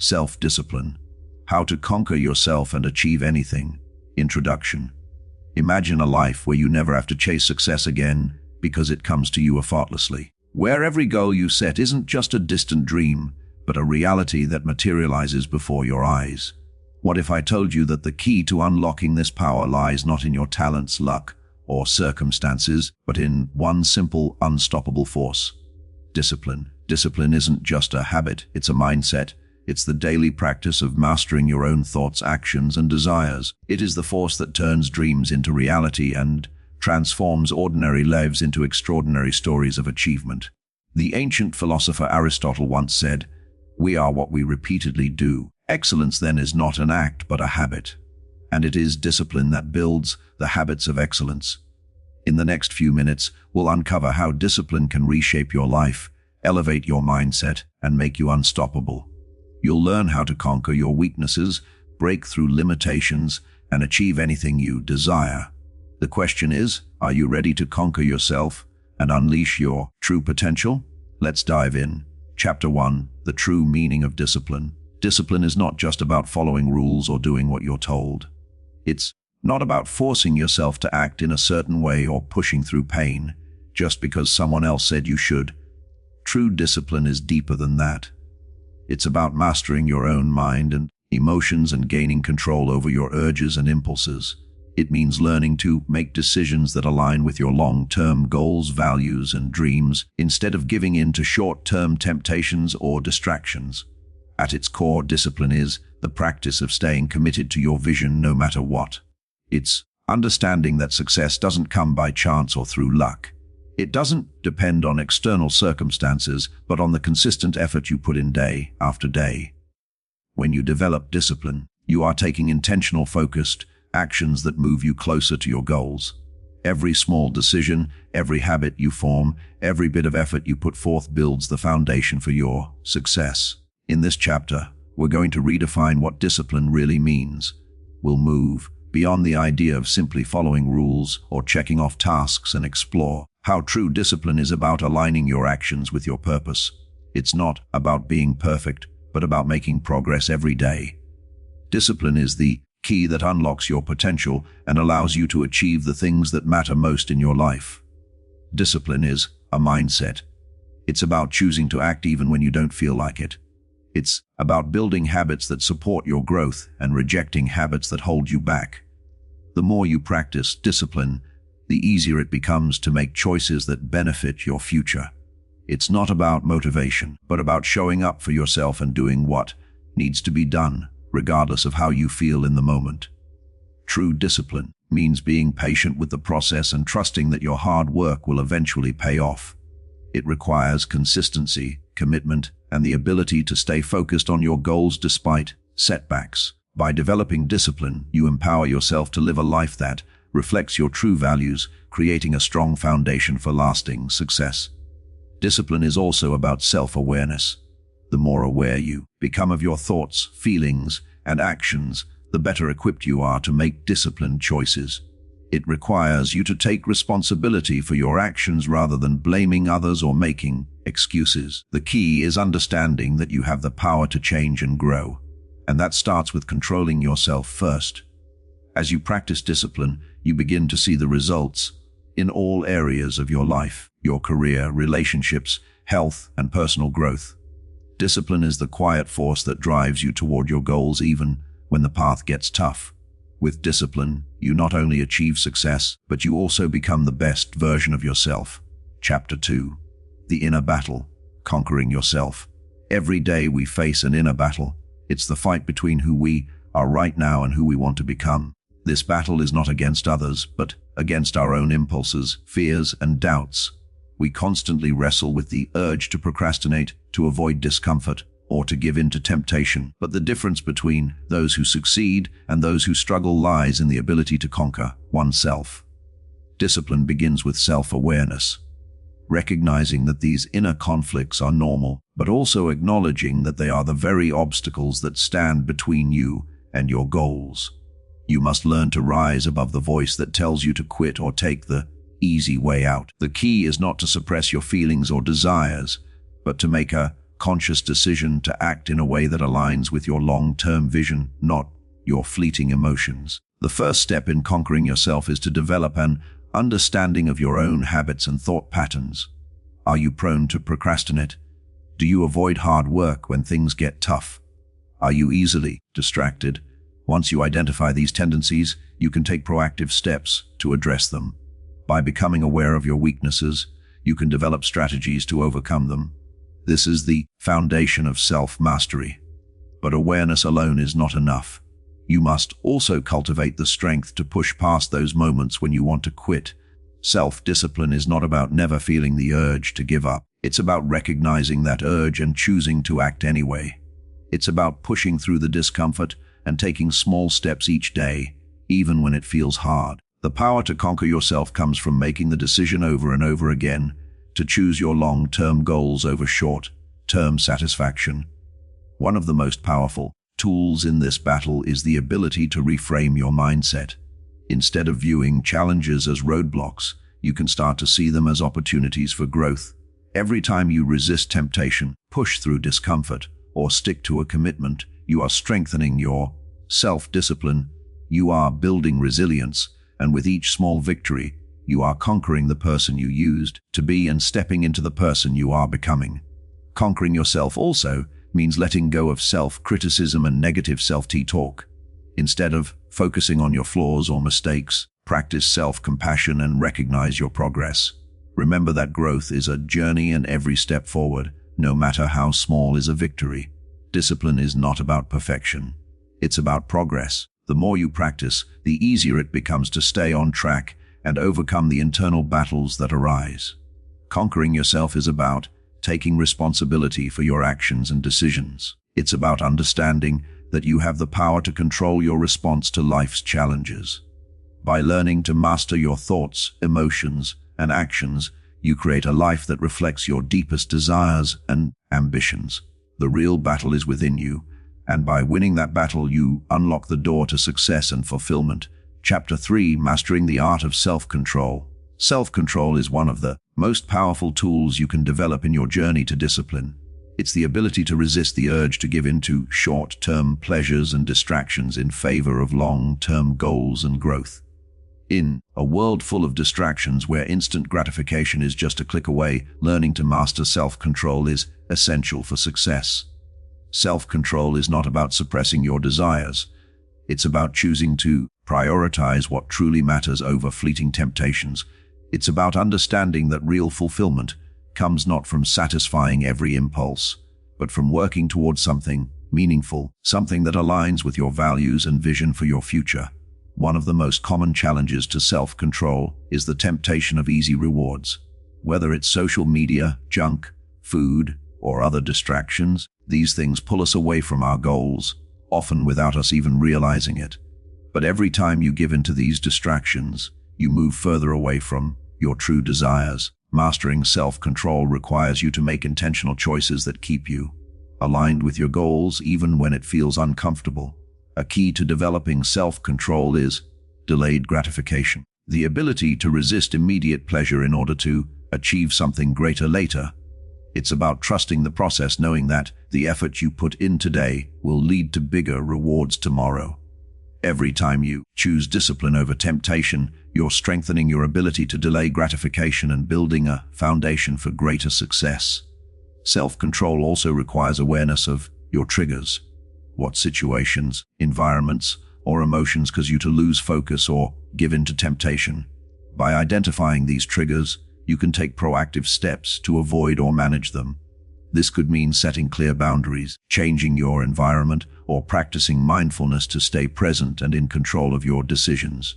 Self-discipline. How to conquer yourself and achieve anything. Introduction. Imagine a life where you never have to chase success again because it comes to you effortlessly. Where every goal you set isn't just a distant dream, but a reality that materializes before your eyes. What if I told you that the key to unlocking this power lies not in your talents, luck, or circumstances, but in one simple, unstoppable force? Discipline. Discipline isn't just a habit, it's a mindset. It's the daily practice of mastering your own thoughts, actions, and desires. It is the force that turns dreams into reality and transforms ordinary lives into extraordinary stories of achievement. The ancient philosopher Aristotle once said, "We are what we repeatedly do." Excellence then is not an act, but a habit. And it is discipline that builds the habits of excellence. In the next few minutes, we'll uncover how discipline can reshape your life, elevate your mindset, and make you unstoppable. You'll learn how to conquer your weaknesses, break through limitations, and achieve anything you desire. The question is, are you ready to conquer yourself and unleash your true potential? Let's dive in. Chapter 1. The true meaning of discipline. Discipline is not just about following rules or doing what you're told. It's not about forcing yourself to act in a certain way or pushing through pain just because someone else said you should. True discipline is deeper than that. It's about mastering your own mind and emotions and gaining control over your urges and impulses. It means learning to make decisions that align with your long-term goals, values, and dreams instead of giving in to short-term temptations or distractions. At its core, discipline is the practice of staying committed to your vision no matter what. It's understanding that success doesn't come by chance or through luck. It doesn't depend on external circumstances, but on the consistent effort you put in day after day. When you develop discipline, you are taking intentional, focused actions that move you closer to your goals. Every small decision, every habit you form, every bit of effort you put forth builds the foundation for your success. In this chapter, we're going to redefine what discipline really means. We'll move beyond the idea of simply following rules or checking off tasks and explore how true discipline is about aligning your actions with your purpose. It's not about being perfect, but about making progress every day. Discipline is the key that unlocks your potential and allows you to achieve the things that matter most in your life. Discipline is a mindset. It's about choosing to act even when you don't feel like it. It's about building habits that support your growth and rejecting habits that hold you back. The more you practice discipline, the easier it becomes to make choices that benefit your future. It's not about motivation, but about showing up for yourself and doing what needs to be done, regardless of how you feel in the moment. True discipline means being patient with the process and trusting that your hard work will eventually pay off. It requires consistency, commitment, and the ability to stay focused on your goals despite setbacks. By developing discipline, you empower yourself to live a life that reflects your true values, creating a strong foundation for lasting success. Discipline is also about self-awareness. The more aware you become of your thoughts, feelings, and actions, the better equipped you are to make disciplined choices. It requires you to take responsibility for your actions rather than blaming others or making excuses. The key is understanding that you have the power to change and grow, and that starts with controlling yourself first. As you practice discipline, you begin to see the results in all areas of your life, your career, relationships, health, and personal growth. Discipline is the quiet force that drives you toward your goals even when the path gets tough. With discipline, you not only achieve success, but you also become the best version of yourself. Chapter 2. The Inner Battle. Conquering Yourself. Every day we face an inner battle. It's the fight between who we are right now and who we want to become. This battle is not against others, but against our own impulses, fears, and doubts. We constantly wrestle with the urge to procrastinate, to avoid discomfort, or to give in to temptation. But the difference between those who succeed and those who struggle lies in the ability to conquer oneself. Discipline begins with self-awareness, recognizing that these inner conflicts are normal, but also acknowledging that they are the very obstacles that stand between you and your goals. You must learn to rise above the voice that tells you to quit or take the easy way out. The key is not to suppress your feelings or desires, but to make a conscious decision to act in a way that aligns with your long-term vision, not your fleeting emotions. The first step in conquering yourself is to develop an understanding of your own habits and thought patterns. Are you prone to procrastinate? Do you avoid hard work when things get tough? Are you easily distracted? Once you identify these tendencies, you can take proactive steps to address them. By becoming aware of your weaknesses, you can develop strategies to overcome them. This is the foundation of self-mastery. But awareness alone is not enough. You must also cultivate the strength to push past those moments when you want to quit. Self-discipline is not about never feeling the urge to give up. It's about recognizing that urge and choosing to act anyway. It's about pushing through the discomfort and taking small steps each day, even when it feels hard. The power to conquer yourself comes from making the decision over and over again to choose your long-term goals over short-term satisfaction. One of the most powerful tools in this battle is the ability to reframe your mindset. Instead of viewing challenges as roadblocks, you can start to see them as opportunities for growth. Every time you resist temptation, push through discomfort, or stick to a commitment, you are strengthening your self-discipline. You are building resilience, and with each small victory, you are conquering the person you used to be and stepping into the person you are becoming. Conquering yourself also means letting go of self-criticism and negative self-talk. Instead of focusing on your flaws or mistakes, practice self-compassion and recognize your progress. Remember that growth is a journey, and every step forward, no matter how small, is a victory. Discipline is not about perfection. It's about progress. The more you practice, the easier it becomes to stay on track and overcome the internal battles that arise. Conquering yourself is about taking responsibility for your actions and decisions. It's about understanding that you have the power to control your response to life's challenges. By learning to master your thoughts, emotions, and actions, you create a life that reflects your deepest desires and ambitions. The real battle is within you, and by winning that battle, you unlock the door to success and fulfillment. Chapter 3: Mastering the Art of Self-Control. Self-control is one of the most powerful tools you can develop in your journey to discipline. It's the ability to resist the urge to give in to short-term pleasures and distractions in favor of long-term goals and growth. In a world full of distractions where instant gratification is just a click away, learning to master self-control is essential for success. Self-control is not about suppressing your desires. It's about choosing to prioritize what truly matters over fleeting temptations. It's about understanding that real fulfillment comes not from satisfying every impulse, but from working towards something meaningful, something that aligns with your values and vision for your future. One of the most common challenges to self-control is the temptation of easy rewards. Whether it's social media, junk, food, or other distractions, these things pull us away from our goals, often without us even realizing it. But every time you give in to these distractions, you move further away from your true desires. Mastering self-control requires you to make intentional choices that keep you aligned with your goals even when it feels uncomfortable. A key to developing self-control is delayed gratification, the ability to resist immediate pleasure in order to achieve something greater later. It's about trusting the process, knowing that the effort you put in today will lead to bigger rewards tomorrow. Every time you choose discipline over temptation, you're strengthening your ability to delay gratification and building a foundation for greater success. Self-control also requires awareness of your triggers. What situations, environments, or emotions cause you to lose focus or give in to temptation? By identifying these triggers, you can take proactive steps to avoid or manage them. This could mean setting clear boundaries, changing your environment, or practicing mindfulness to stay present and in control of your decisions.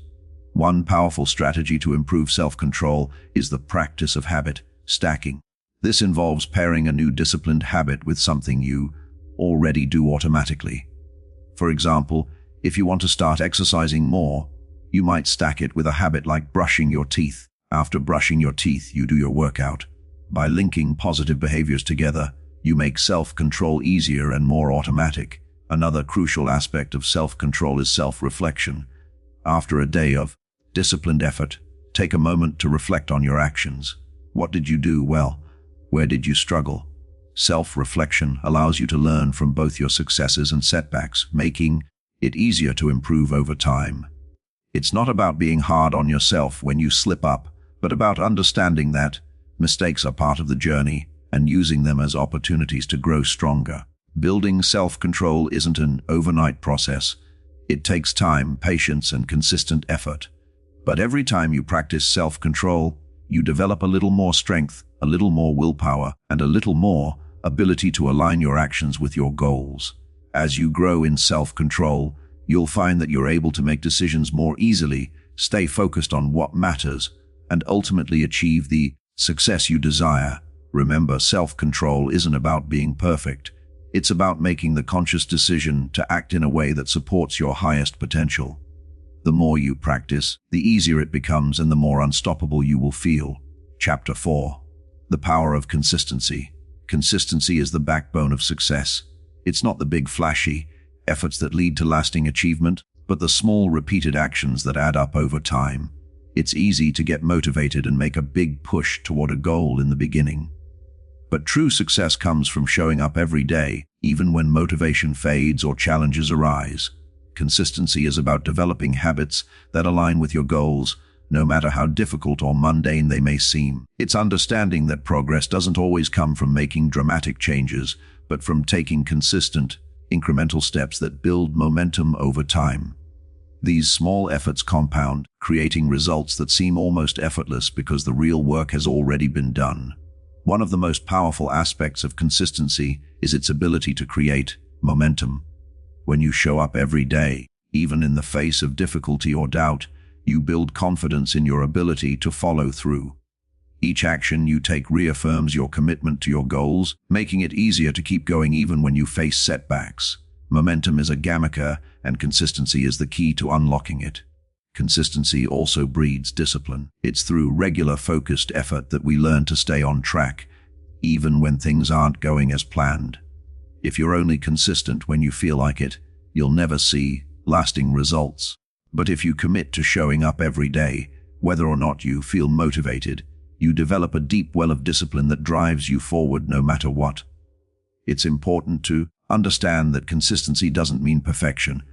One powerful strategy to improve self-control is the practice of habit stacking. This involves pairing a new disciplined habit with something you already do automatically. For example, if you want to start exercising more, you might stack it with a habit like brushing your teeth. After brushing your teeth, you do your workout. By linking positive behaviors together, you make self-control easier and more automatic. Another crucial aspect of self-control is self-reflection. After a day of disciplined effort, take a moment to reflect on your actions. What did you do well? Where did you struggle? Self-reflection allows you to learn from both your successes and setbacks, making it easier to improve over time. It's not about being hard on yourself when you slip up, but about understanding that mistakes are part of the journey and using them as opportunities to grow stronger. Building self-control isn't an overnight process. It takes time, patience, and consistent effort. But every time you practice self-control, you develop a little more strength, a little more willpower, and a little more ability to align your actions with your goals. As you grow in self-control, you'll find that you're able to make decisions more easily, stay focused on what matters, and ultimately achieve the success you desire. Remember, self-control isn't about being perfect. It's about making the conscious decision to act in a way that supports your highest potential. The more you practice, the easier it becomes and the more unstoppable you will feel. Chapter 4. The Power of Consistency. Consistency is the backbone of success. It's not the big flashy efforts that lead to lasting achievement, but the small repeated actions that add up over time. It's easy to get motivated and make a big push toward a goal in the beginning. But true success comes from showing up every day, even when motivation fades or challenges arise. Consistency is about developing habits that align with your goals, no matter how difficult or mundane they may seem. It's understanding that progress doesn't always come from making dramatic changes, but from taking consistent, incremental steps that build momentum over time. These small efforts compound, creating results that seem almost effortless because the real work has already been done. One of the most powerful aspects of consistency is its ability to create momentum. When you show up every day, even in the face of difficulty or doubt, you build confidence in your ability to follow through. Each action you take reaffirms your commitment to your goals, making it easier to keep going even when you face setbacks. Momentum is a gamica, and consistency is the key to unlocking it. Consistency also breeds discipline. It's through regular, focused effort that we learn to stay on track, even when things aren't going as planned. If you're only consistent when you feel like it, you'll never see lasting results. But if you commit to showing up every day, whether or not you feel motivated, you develop a deep well of discipline that drives you forward no matter what. It's important to understand that consistency doesn't mean perfection.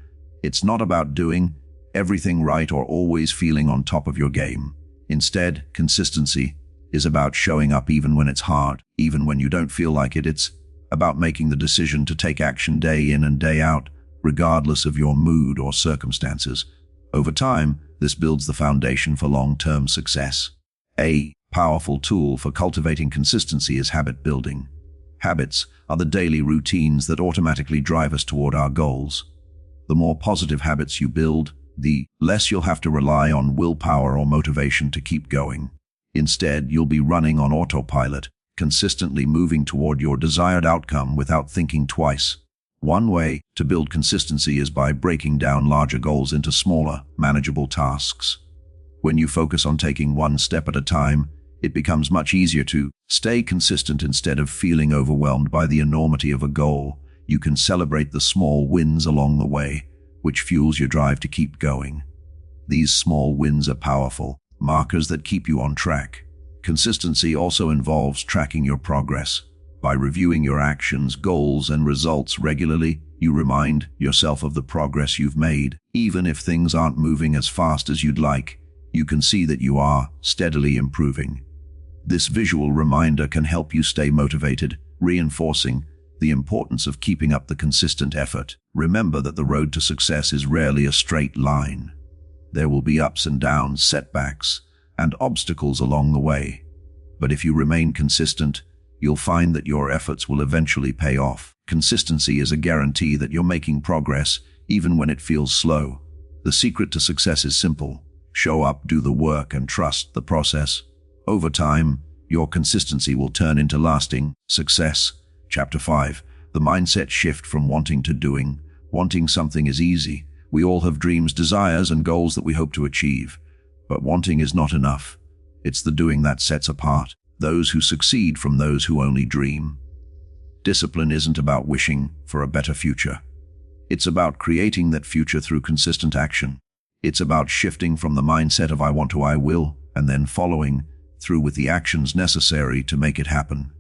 It's not about doing everything right or always feeling on top of your game. Instead, consistency is about showing up even when it's hard, even when you don't feel like it. It's about making the decision to take action day in and day out, regardless of your mood or circumstances. Over time, this builds the foundation for long-term success. A powerful tool for cultivating consistency is habit building. Habits are the daily routines that automatically drive us toward our goals. The more positive habits you build, the less you'll have to rely on willpower or motivation to keep going. Instead, you'll be running on autopilot, consistently moving toward your desired outcome without thinking twice. One way to build consistency is by breaking down larger goals into smaller, manageable tasks. When you focus on taking one step at a time, it becomes much easier to stay consistent instead of feeling overwhelmed by the enormity of a goal. You can celebrate the small wins along the way, which fuels your drive to keep going. These small wins are powerful markers that keep you on track. Consistency also involves tracking your progress. By reviewing your actions, goals, and results regularly, you remind yourself of the progress you've made. Even if things aren't moving as fast as you'd like, you can see that you are steadily improving. This visual reminder can help you stay motivated, reinforcing the importance of keeping up the consistent effort. Remember that the road to success is rarely a straight line. There will be ups and downs, setbacks, and obstacles along the way. But if you remain consistent, you'll find that your efforts will eventually pay off. Consistency is a guarantee that you're making progress, even when it feels slow. The secret to success is simple. Show up, do the work, and trust the process. Over time, your consistency will turn into lasting success. Chapter 5. The mindset shift from wanting to doing. Wanting something is easy. We all have dreams, desires, and goals that we hope to achieve. But wanting is not enough. It's the doing that sets apart those who succeed from those who only dream. Discipline isn't about wishing for a better future. It's about creating that future through consistent action. It's about shifting from the mindset of I want to I will, and then following through with the actions necessary to make it happen.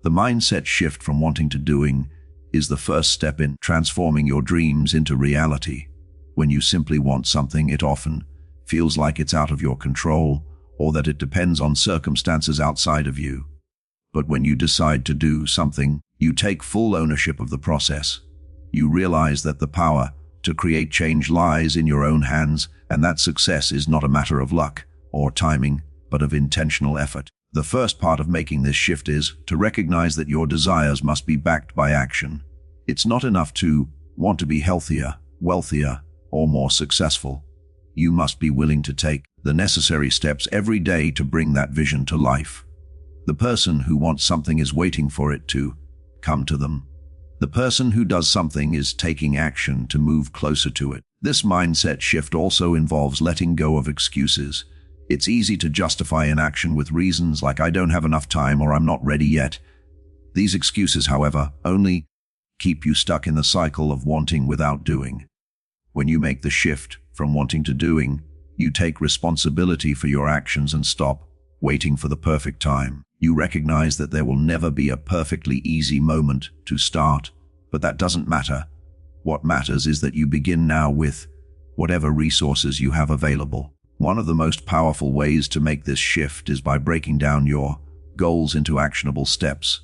The mindset shift from wanting to doing is the first step in transforming your dreams into reality. When you simply want something, it often feels like it's out of your control or that it depends on circumstances outside of you. But when you decide to do something, you take full ownership of the process. You realize that the power to create change lies in your own hands, and that success is not a matter of luck or timing, but of intentional effort. The first part of making this shift is to recognize that your desires must be backed by action. It's not enough to want to be healthier, wealthier, or more successful. You must be willing to take the necessary steps every day to bring that vision to life. The person who wants something is waiting for it to come to them. The person who does something is taking action to move closer to it. This mindset shift also involves letting go of excuses. It's easy to justify inaction with reasons like "I don't have enough time" or "I'm not ready yet." These excuses, however, only keep you stuck in the cycle of wanting without doing. When you make the shift from wanting to doing, you take responsibility for your actions and stop waiting for the perfect time. You recognize that there will never be a perfectly easy moment to start, but that doesn't matter. What matters is that you begin now with whatever resources you have available. One of the most powerful ways to make this shift is by breaking down your goals into actionable steps.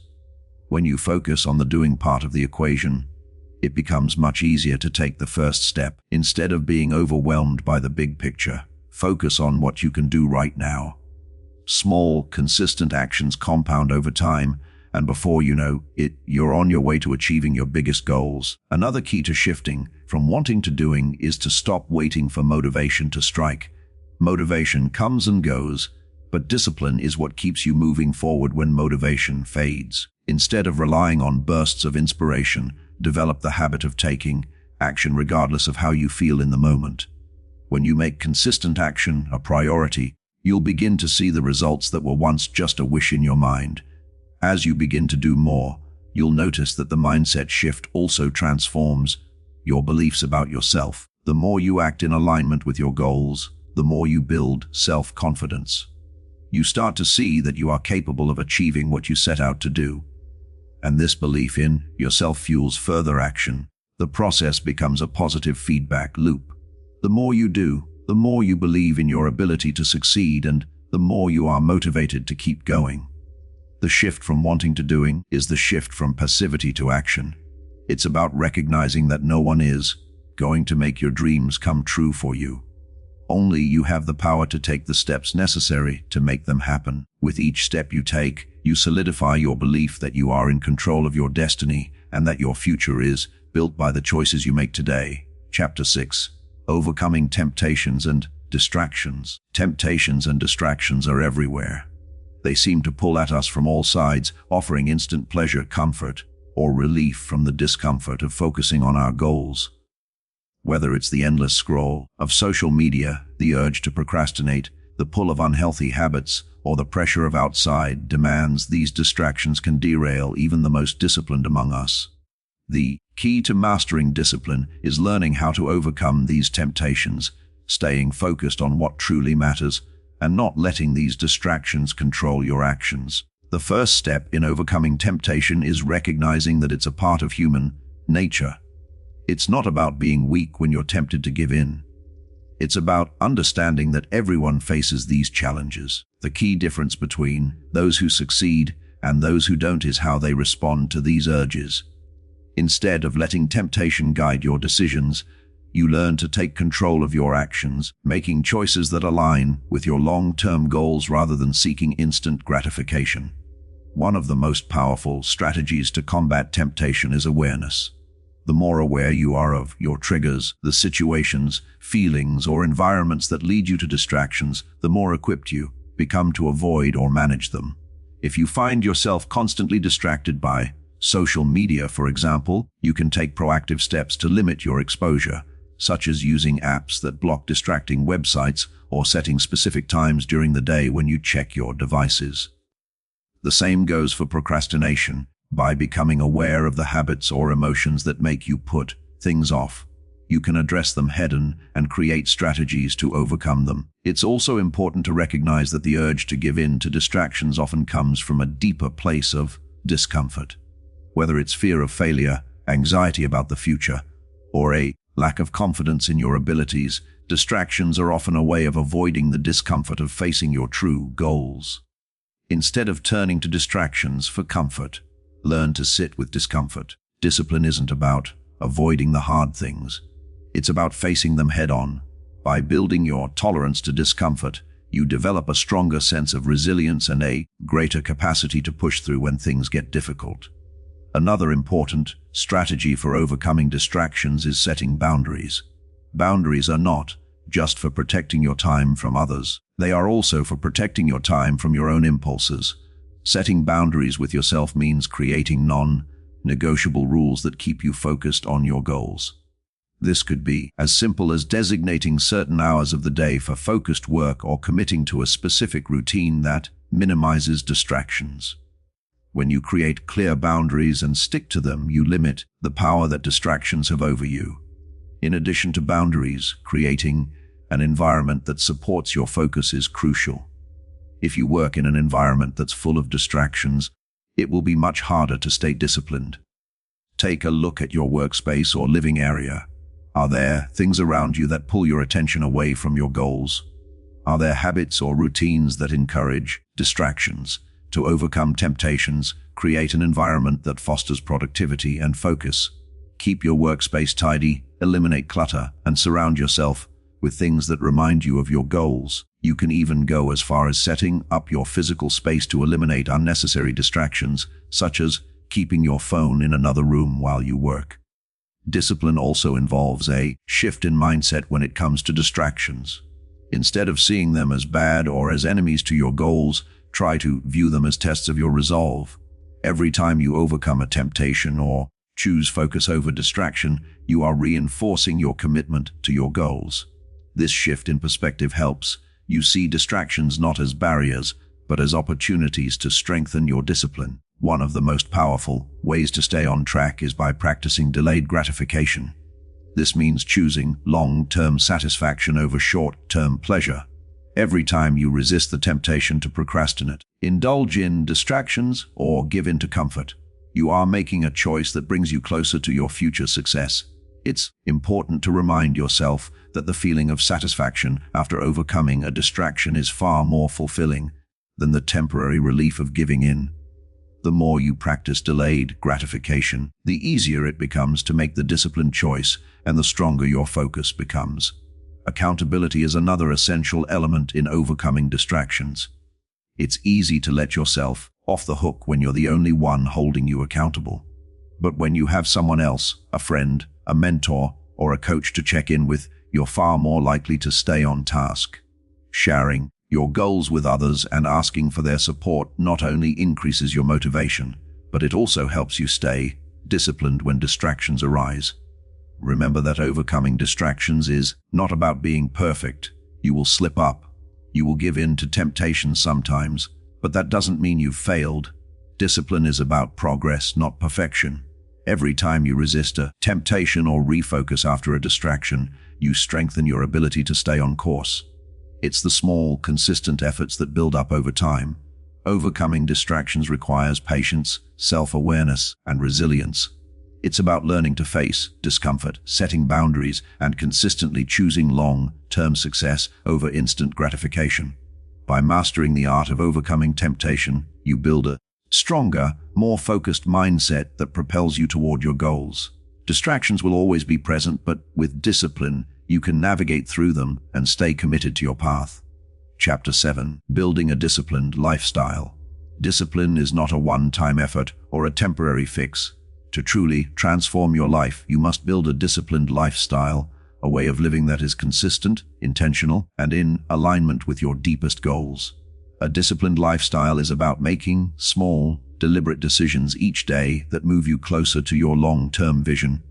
When you focus on the doing part of the equation, it becomes much easier to take the first step. Instead of being overwhelmed by the big picture, focus on what you can do right now. Small, consistent actions compound over time, and before you know it, you're on your way to achieving your biggest goals. Another key to shifting from wanting to doing is to stop waiting for motivation to strike. Motivation comes and goes, but discipline is what keeps you moving forward when motivation fades. Instead of relying on bursts of inspiration, develop the habit of taking action regardless of how you feel in the moment. When you make consistent action a priority, you'll begin to see the results that were once just a wish in your mind. As you begin to do more, you'll notice that the mindset shift also transforms your beliefs about yourself. The more you act in alignment with your goals, the more you build self-confidence. You start to see that you are capable of achieving what you set out to do. And this belief in yourself fuels further action. The process becomes a positive feedback loop. The more you do, the more you believe in your ability to succeed, and the more you are motivated to keep going. The shift from wanting to doing is the shift from passivity to action. It's about recognizing that no one is going to make your dreams come true for you. Only you have the power to take the steps necessary to make them happen. With each step you take, you solidify your belief that you are in control of your destiny and that your future is built by the choices you make today. Chapter 6. Overcoming temptations and distractions. Temptations and distractions are everywhere. They seem to pull at us from all sides, offering instant pleasure, comfort, or relief from the discomfort of focusing on our goals. Whether it's the endless scroll of social media, the urge to procrastinate, the pull of unhealthy habits, or the pressure of outside demands, these distractions can derail even the most disciplined among us. The key to mastering discipline is learning how to overcome these temptations, staying focused on what truly matters, and not letting these distractions control your actions. The first step in overcoming temptation is recognizing that it's a part of human nature. It's not about being weak when you're tempted to give in. It's about understanding that everyone faces these challenges. The key difference between those who succeed and those who don't is how they respond to these urges. Instead of letting temptation guide your decisions, you learn to take control of your actions, making choices that align with your long-term goals rather than seeking instant gratification. One of the most powerful strategies to combat temptation is awareness. The more aware you are of your triggers, the situations, feelings, or environments that lead you to distractions, the more equipped you become to avoid or manage them. If you find yourself constantly distracted by social media, for example, you can take proactive steps to limit your exposure, such as using apps that block distracting websites or setting specific times during the day when you check your devices. The same goes for procrastination. By becoming aware of the habits or emotions that make you put things off, you can address them head-on and create strategies to overcome them. It's also important to recognize that the urge to give in to distractions often comes from a deeper place of discomfort. Whether it's fear of failure, anxiety about the future, or a lack of confidence in your abilities, distractions are often a way of avoiding the discomfort of facing your true goals. Instead of turning to distractions for comfort, learn to sit with discomfort. Discipline isn't about avoiding the hard things. It's about facing them head-on. By building your tolerance to discomfort, you develop a stronger sense of resilience and a greater capacity to push through when things get difficult. Another important strategy for overcoming distractions is setting boundaries. Boundaries are not just for protecting your time from others. They are also for protecting your time from your own impulses. Setting boundaries with yourself means creating non-negotiable rules that keep you focused on your goals. This could be as simple as designating certain hours of the day for focused work or committing to a specific routine that minimizes distractions. When you create clear boundaries and stick to them, you limit the power that distractions have over you. In addition to boundaries, creating an environment that supports your focus is crucial. If you work in an environment that's full of distractions, it will be much harder to stay disciplined. Take a look at your workspace or living area. Are there things around you that pull your attention away from your goals? Are there habits or routines that encourage distractions? To overcome temptations, create an environment that fosters productivity and focus. Keep your workspace tidy, eliminate clutter, and surround yourself with things that remind you of your goals. You can even go as far as setting up your physical space to eliminate unnecessary distractions, such as keeping your phone in another room while you work. Discipline also involves a shift in mindset when it comes to distractions. Instead of seeing them as bad or as enemies to your goals, try to view them as tests of your resolve. Every time you overcome a temptation or choose focus over distraction, you are reinforcing your commitment to your goals. This shift in perspective helps you see distractions not as barriers, but as opportunities to strengthen your discipline. One of the most powerful ways to stay on track is by practicing delayed gratification. This means choosing long-term satisfaction over short-term pleasure. Every time you resist the temptation to procrastinate, indulge in distractions, or give in to comfort, you are making a choice that brings you closer to your future success. It's important to remind yourself that the feeling of satisfaction after overcoming a distraction is far more fulfilling than the temporary relief of giving in. The more you practice delayed gratification, the easier it becomes to make the disciplined choice and the stronger your focus becomes. Accountability is another essential element in overcoming distractions. It's easy to let yourself off the hook when you're the only one holding you accountable. But when you have someone else, a friend, a mentor, or a coach to check in with, you're far more likely to stay on task. Sharing your goals with others and asking for their support not only increases your motivation, but it also helps you stay disciplined when distractions arise. Remember that overcoming distractions is not about being perfect. You will slip up. You will give in to temptation sometimes, but that doesn't mean you've failed. Discipline is about progress, not perfection. Every time you resist a temptation or refocus after a distraction, you strengthen your ability to stay on course. It's the small, consistent efforts that build up over time. Overcoming distractions requires patience, self-awareness, and resilience. It's about learning to face discomfort, setting boundaries, and consistently choosing long-term success over instant gratification. By mastering the art of overcoming temptation, you build a stronger, more focused mindset that propels you toward your goals. Distractions will always be present, but with discipline, you can navigate through them and stay committed to your path. Chapter 7. Building a disciplined lifestyle. Discipline is not a one-time effort or a temporary fix. To truly transform your life, you must build a disciplined lifestyle, a way of living that is consistent, intentional, and in alignment with your deepest goals. A disciplined lifestyle is about making small, deliberate decisions each day that move you closer to your long-term vision.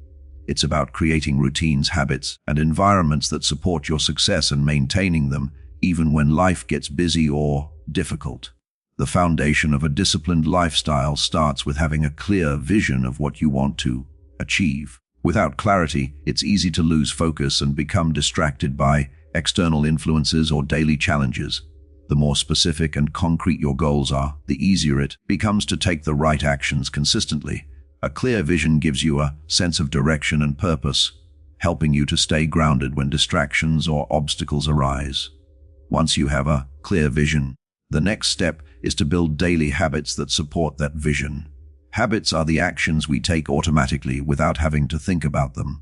It's about creating routines, habits, and environments that support your success and maintaining them even when life gets busy or difficult. The foundation of a disciplined lifestyle starts with having a clear vision of what you want to achieve. Without clarity, it's easy to lose focus and become distracted by external influences or daily challenges. The more specific and concrete your goals are, the easier it becomes to take the right actions consistently. A clear vision gives you a sense of direction and purpose, helping you to stay grounded when distractions or obstacles arise. Once you have a clear vision, the next step is to build daily habits that support that vision. Habits are the actions we take automatically without having to think about them.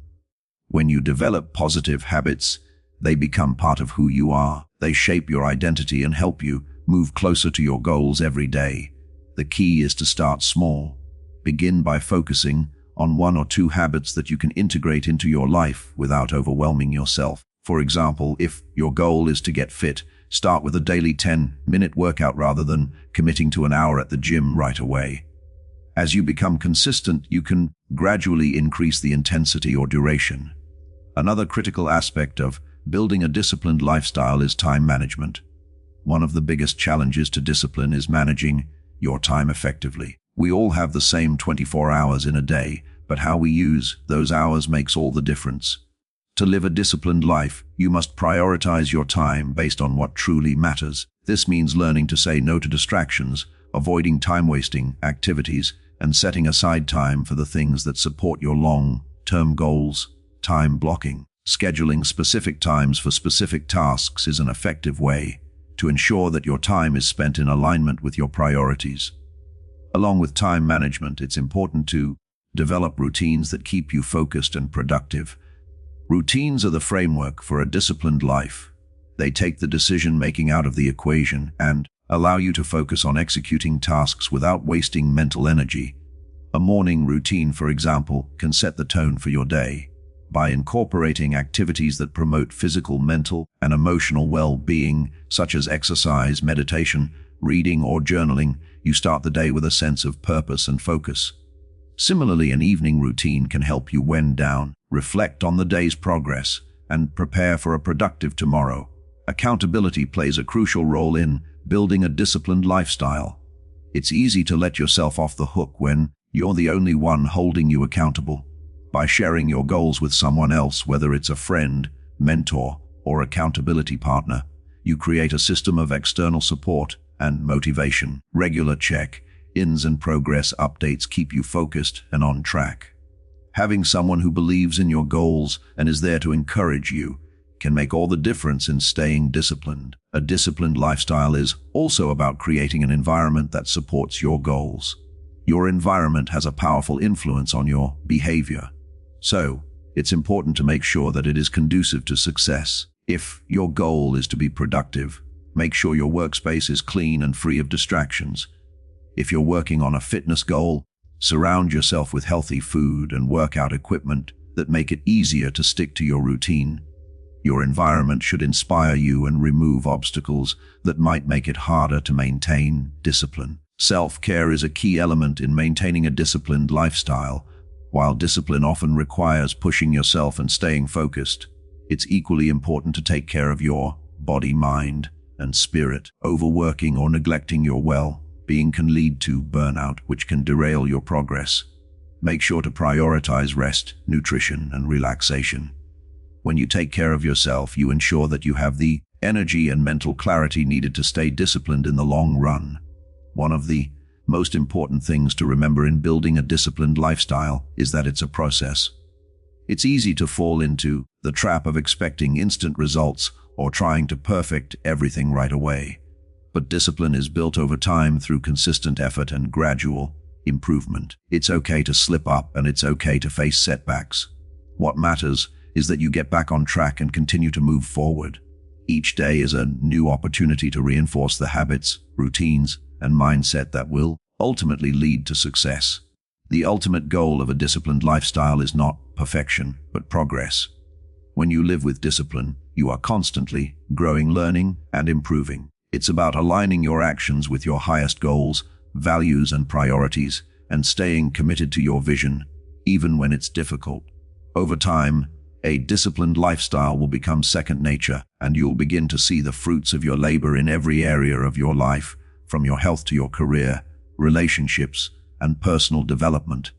When you develop positive habits, they become part of who you are. They shape your identity and help you move closer to your goals every day. The key is to start small. Begin by focusing on 1 or 2 habits that you can integrate into your life without overwhelming yourself. For example, if your goal is to get fit, start with a daily 10-minute workout rather than committing to an hour at the gym right away. As you become consistent, you can gradually increase the intensity or duration. Another critical aspect of building a disciplined lifestyle is time management. One of the biggest challenges to discipline is managing your time effectively. We all have the same 24 hours in a day, but how we use those hours makes all the difference. To live a disciplined life, you must prioritize your time based on what truly matters. This means learning to say no to distractions, avoiding time-wasting activities, and setting aside time for the things that support your long-term goals. Time blocking. Scheduling specific times for specific tasks is an effective way to ensure that your time is spent in alignment with your priorities. Along with time management, it's important to develop routines that keep you focused and productive. Routines are the framework for a disciplined life. They take the decision-making out of the equation and allow you to focus on executing tasks without wasting mental energy. A morning routine, for example, can set the tone for your day. By incorporating activities that promote physical, mental, and emotional well-being, such as exercise, meditation, reading, or journaling, you start the day with a sense of purpose and focus. Similarly, an evening routine can help you wind down, reflect on the day's progress, and prepare for a productive tomorrow. Accountability plays a crucial role in building a disciplined lifestyle. It's easy to let yourself off the hook when you're the only one holding you accountable. By sharing your goals with someone else, whether it's a friend, mentor, or accountability partner, you create a system of external support and motivation. Regular check-ins and progress updates keep you focused and on track. Having someone who believes in your goals and is there to encourage you can make all the difference in staying disciplined. A disciplined lifestyle is also about creating an environment that supports your goals. Your environment has a powerful influence on your behavior. So, it's important to make sure that it is conducive to success. If your goal is to be productive, make sure your workspace is clean and free of distractions. If you're working on a fitness goal, surround yourself with healthy food and workout equipment that make it easier to stick to your routine. Your environment should inspire you and remove obstacles that might make it harder to maintain discipline. Self-care is a key element in maintaining a disciplined lifestyle. While discipline often requires pushing yourself and staying focused, it's equally important to take care of your body, mind, and spirit. Overworking or neglecting your well-being can lead to burnout, which can derail your progress. Make sure to prioritize rest, nutrition, and relaxation. When you take care of yourself, you ensure that you have the energy and mental clarity needed to stay disciplined in the long run. One of the most important things to remember in building a disciplined lifestyle is that it's a process. It's easy to fall into the trap of expecting instant results or trying to perfect everything right away. But discipline is built over time through consistent effort and gradual improvement. It's okay to slip up and it's okay to face setbacks. What matters is that you get back on track and continue to move forward. Each day is a new opportunity to reinforce the habits, routines, and mindset that will ultimately lead to success. The ultimate goal of a disciplined lifestyle is not perfection, but progress. When you live with discipline, you are constantly growing, learning, and improving. It's about aligning your actions with your highest goals, values, and priorities, and staying committed to your vision, even when it's difficult. Over time, a disciplined lifestyle will become second nature, and you'll begin to see the fruits of your labor in every area of your life, from your health to your career, relationships, and personal development.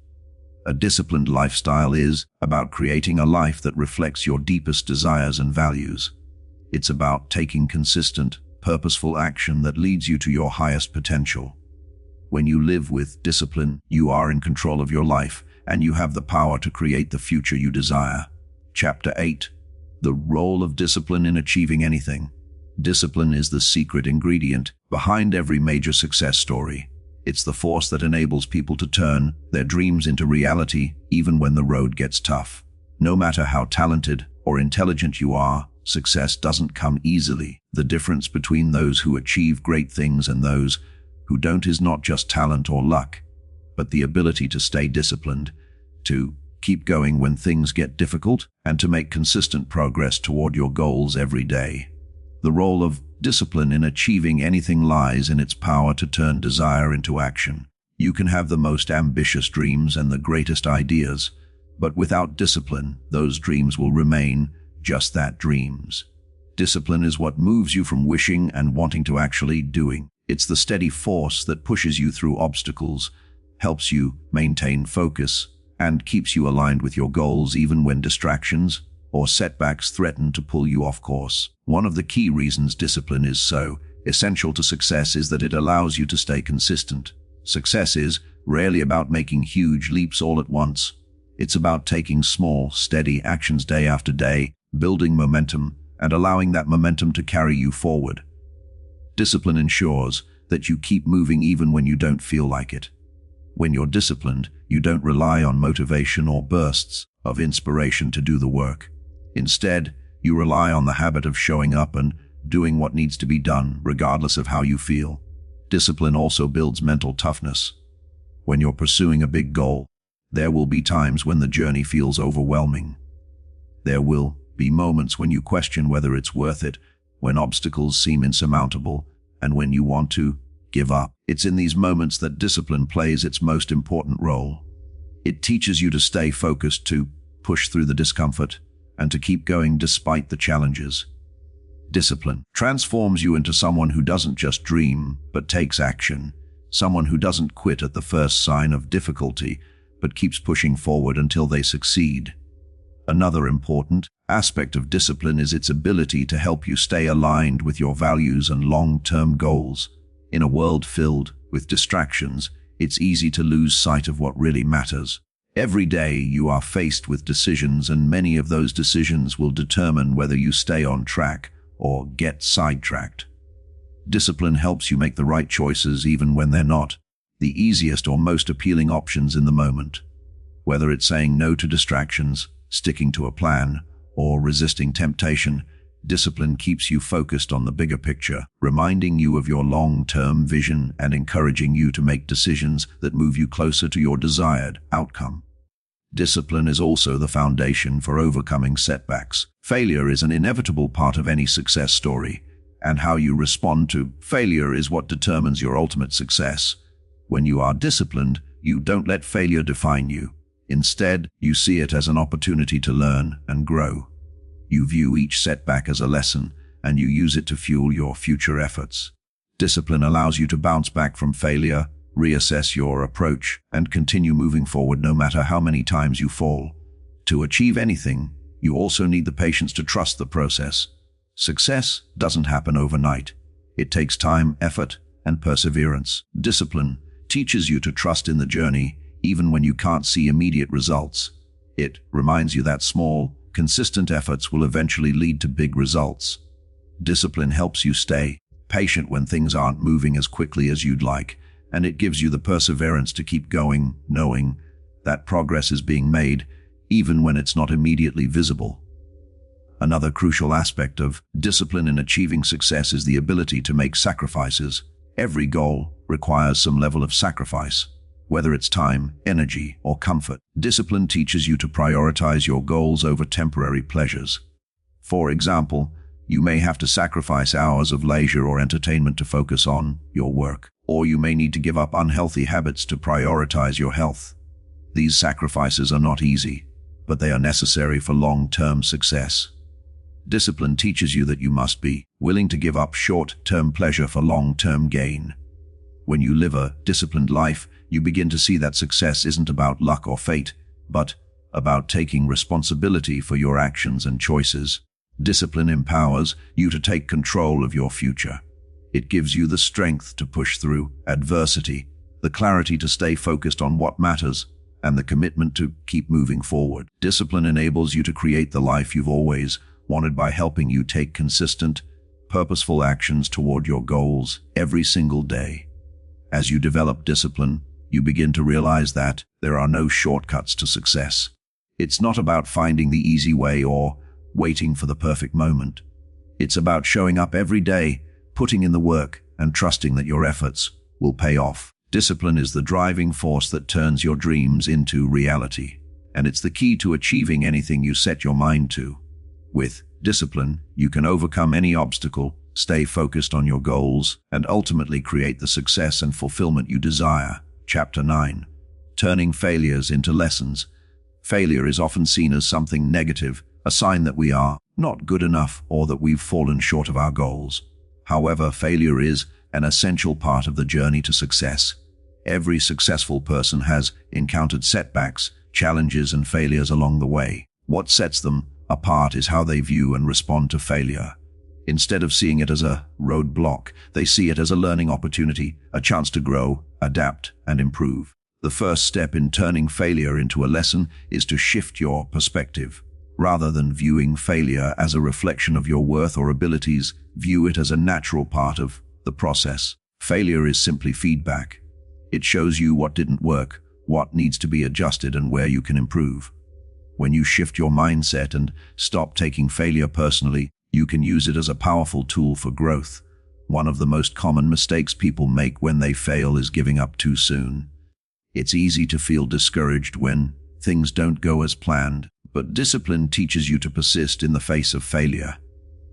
A disciplined lifestyle is about creating a life that reflects your deepest desires and values. It's about taking consistent, purposeful action that leads you to your highest potential. When you live with discipline, you are in control of your life, and you have the power to create the future you desire. Chapter 8. The role of discipline in achieving anything. Discipline is the secret ingredient behind every major success story. It's the force that enables people to turn their dreams into reality even when the road gets tough. No matter how talented or intelligent you are, success doesn't come easily. The difference between those who achieve great things and those who don't is not just talent or luck, but the ability to stay disciplined, to keep going when things get difficult, and to make consistent progress toward your goals every day. The role of discipline in achieving anything lies in its power to turn desire into action. You can have the most ambitious dreams and the greatest ideas, but without discipline, those dreams will remain just that, dreams. Discipline is what moves you from wishing and wanting to actually doing. It's the steady force that pushes you through obstacles, helps you maintain focus, and keeps you aligned with your goals even when distractions or setbacks threaten to pull you off course. One of the key reasons discipline is so essential to success is that it allows you to stay consistent. Success is rarely about making huge leaps all at once. It's about taking small, steady actions day after day, building momentum, and allowing that momentum to carry you forward. Discipline ensures that you keep moving even when you don't feel like it. When you're disciplined, you don't rely on motivation or bursts of inspiration to do the work. Instead, you rely on the habit of showing up and doing what needs to be done, regardless of how you feel. Discipline also builds mental toughness. When you're pursuing a big goal, there will be times when the journey feels overwhelming. There will be moments when you question whether it's worth it, when obstacles seem insurmountable, and when you want to give up. It's in these moments that discipline plays its most important role. It teaches you to stay focused, to push through the discomfort, and to keep going despite the challenges. Discipline transforms you into someone who doesn't just dream, but takes action. Someone who doesn't quit at the first sign of difficulty, but keeps pushing forward until they succeed. Another important aspect of discipline is its ability to help you stay aligned with your values and long-term goals. In a world filled with distractions, it's easy to lose sight of what really matters. Every day you are faced with decisions, and many of those decisions will determine whether you stay on track or get sidetracked. Discipline helps you make the right choices even when they're not the easiest or most appealing options in the moment. Whether it's saying no to distractions, sticking to a plan, or resisting temptation, discipline keeps you focused on the bigger picture, reminding you of your long-term vision and encouraging you to make decisions that move you closer to your desired outcome. Discipline is also the foundation for overcoming setbacks. Failure is an inevitable part of any success story, and how you respond to failure is what determines your ultimate success. When you are disciplined, you don't let failure define you. Instead, you see it as an opportunity to learn and grow. You view each setback as a lesson, and you use it to fuel your future efforts. Discipline allows you to bounce back from failure, reassess your approach, and continue moving forward no matter how many times you fall. To achieve anything, you also need the patience to trust the process. Success doesn't happen overnight. It takes time, effort, and perseverance. Discipline teaches you to trust in the journey, even when you can't see immediate results. It reminds you that small, consistent efforts will eventually lead to big results. Discipline helps you stay patient when things aren't moving as quickly as you'd like, and it gives you the perseverance to keep going, knowing that progress is being made, even when it's not immediately visible. Another crucial aspect of discipline in achieving success is the ability to make sacrifices. Every goal requires some level of sacrifice, whether it's time, energy, or comfort. Discipline teaches you to prioritize your goals over temporary pleasures. For example, you may have to sacrifice hours of leisure or entertainment to focus on your work, or you may need to give up unhealthy habits to prioritize your health. These sacrifices are not easy, but they are necessary for long-term success. Discipline teaches you that you must be willing to give up short-term pleasure for long-term gain. When you live a disciplined life, you begin to see that success isn't about luck or fate, but about taking responsibility for your actions and choices. Discipline empowers you to take control of your future. It gives you the strength to push through adversity, the clarity to stay focused on what matters, and the commitment to keep moving forward. Discipline enables you to create the life you've always wanted by helping you take consistent, purposeful actions toward your goals every single day. As you develop discipline, you begin to realize that there are no shortcuts to success. It's not about finding the easy way or waiting for the perfect moment. It's about showing up every day, putting in the work, and trusting that your efforts will pay off. Discipline is the driving force that turns your dreams into reality, and it's the key to achieving anything you set your mind to. With discipline, you can overcome any obstacle, stay focused on your goals, and ultimately create the success and fulfillment you desire. Chapter 9. Turning failures into lessons. Failure is often seen as something negative, a sign that we are not good enough or that we've fallen short of our goals. However, failure is an essential part of the journey to success. Every successful person has encountered setbacks, challenges, and failures along the way. What sets them apart is how they view and respond to failure. Instead of seeing it as a roadblock, they see it as a learning opportunity, a chance to grow, adapt, and improve. The first step in turning failure into a lesson is to shift your perspective. Rather than viewing failure as a reflection of your worth or abilities, view it as a natural part of the process. Failure is simply feedback. It shows you what didn't work, what needs to be adjusted, and where you can improve. When you shift your mindset and stop taking failure personally, you can use it as a powerful tool for growth. One of the most common mistakes people make when they fail is giving up too soon. It's easy to feel discouraged when things don't go as planned, but discipline teaches you to persist in the face of failure.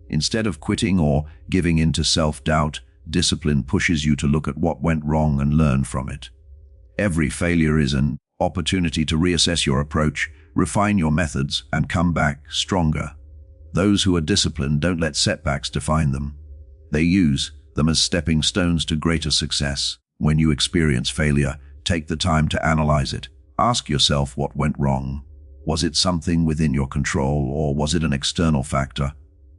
Instead of quitting or giving in to self-doubt, discipline pushes you to look at what went wrong and learn from it. Every failure is an opportunity to reassess your approach, refine your methods, and come back stronger. Those who are disciplined don't let setbacks define them. They use them as stepping stones to greater success. When you experience failure, take the time to analyze it. Ask yourself what went wrong. Was it something within your control, or was it an external factor?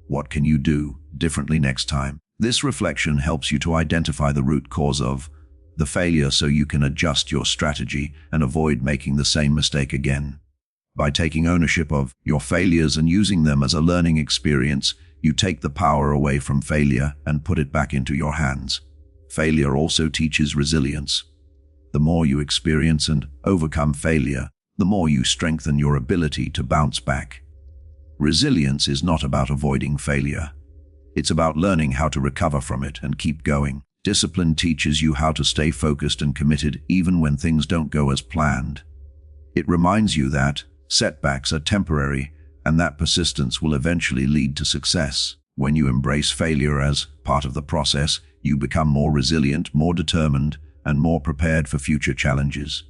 What can you do differently next time? This reflection helps you to identify the root cause of the failure so you can adjust your strategy and avoid making the same mistake again. By taking ownership of your failures and using them as a learning experience, you take the power away from failure and put it back into your hands. Failure also teaches resilience. The more you experience and overcome failure, the more you strengthen your ability to bounce back. Resilience is not about avoiding failure. It's about learning how to recover from it and keep going. Discipline teaches you how to stay focused and committed even when things don't go as planned. It reminds you that setbacks are temporary and that persistence will eventually lead to success. When you embrace failure as part of the process, you become more resilient, more determined, and more prepared for future challenges.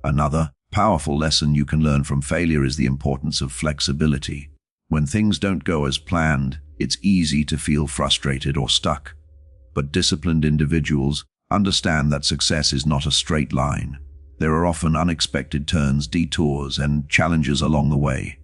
Another powerful lesson you can learn from failure is the importance of flexibility. When things don't go as planned, it's easy to feel frustrated or stuck. But disciplined individuals understand that success is not a straight line. There are often unexpected turns, detours, and challenges along the way.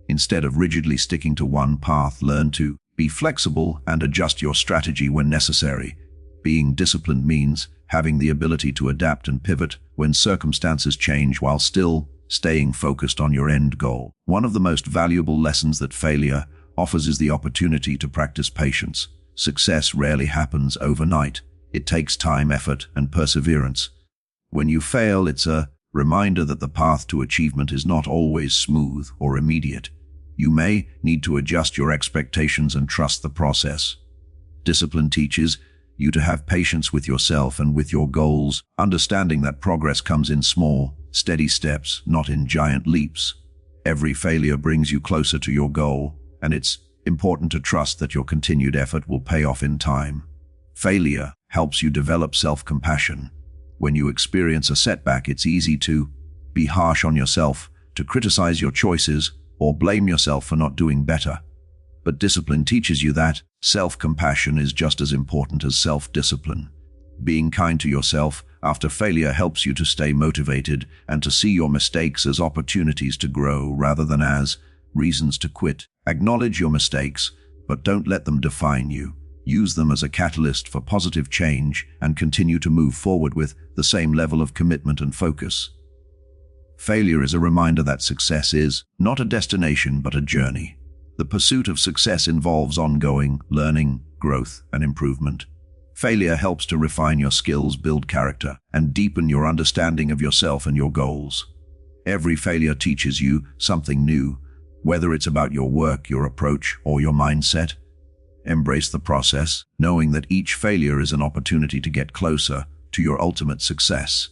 Instead of rigidly sticking to one path, learn to be flexible and adjust your strategy when necessary. Being disciplined means having the ability to adapt and pivot when circumstances change while still staying focused on your end goal. One of the most valuable lessons that failure offers is the opportunity to practice patience. Success rarely happens overnight. It takes time, effort, and perseverance. When you fail, it's a reminder that the path to achievement is not always smooth or immediate. You may need to adjust your expectations and trust the process. Discipline teaches you to have patience with yourself and with your goals, understanding that progress comes in small, steady steps, not in giant leaps. Every failure brings you closer to your goal, and it's important to trust that your continued effort will pay off in time. Failure helps you develop self-compassion. When you experience a setback, it's easy to be harsh on yourself, to criticize your choices, or blame yourself for not doing better. But discipline teaches you that self-compassion is just as important as self-discipline. Being kind to yourself after failure helps you to stay motivated and to see your mistakes as opportunities to grow rather than as reasons to quit. Acknowledge your mistakes, but don't let them define you. Use them as a catalyst for positive change and continue to move forward with the same level of commitment and focus. Failure is a reminder that success is not a destination but a journey. The pursuit of success involves ongoing learning, growth, and improvement. Failure helps to refine your skills, build character, and deepen your understanding of yourself and your goals. Every failure teaches you something new, whether it's about your work, your approach, or your mindset. Embrace the process, knowing that each failure is an opportunity to get closer to your ultimate success.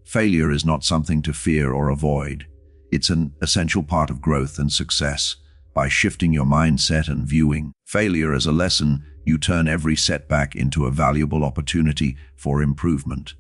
Failure is not something to fear or avoid. It's an essential part of growth and success. By shifting your mindset and viewing failure as a lesson, you turn every setback into a valuable opportunity for improvement.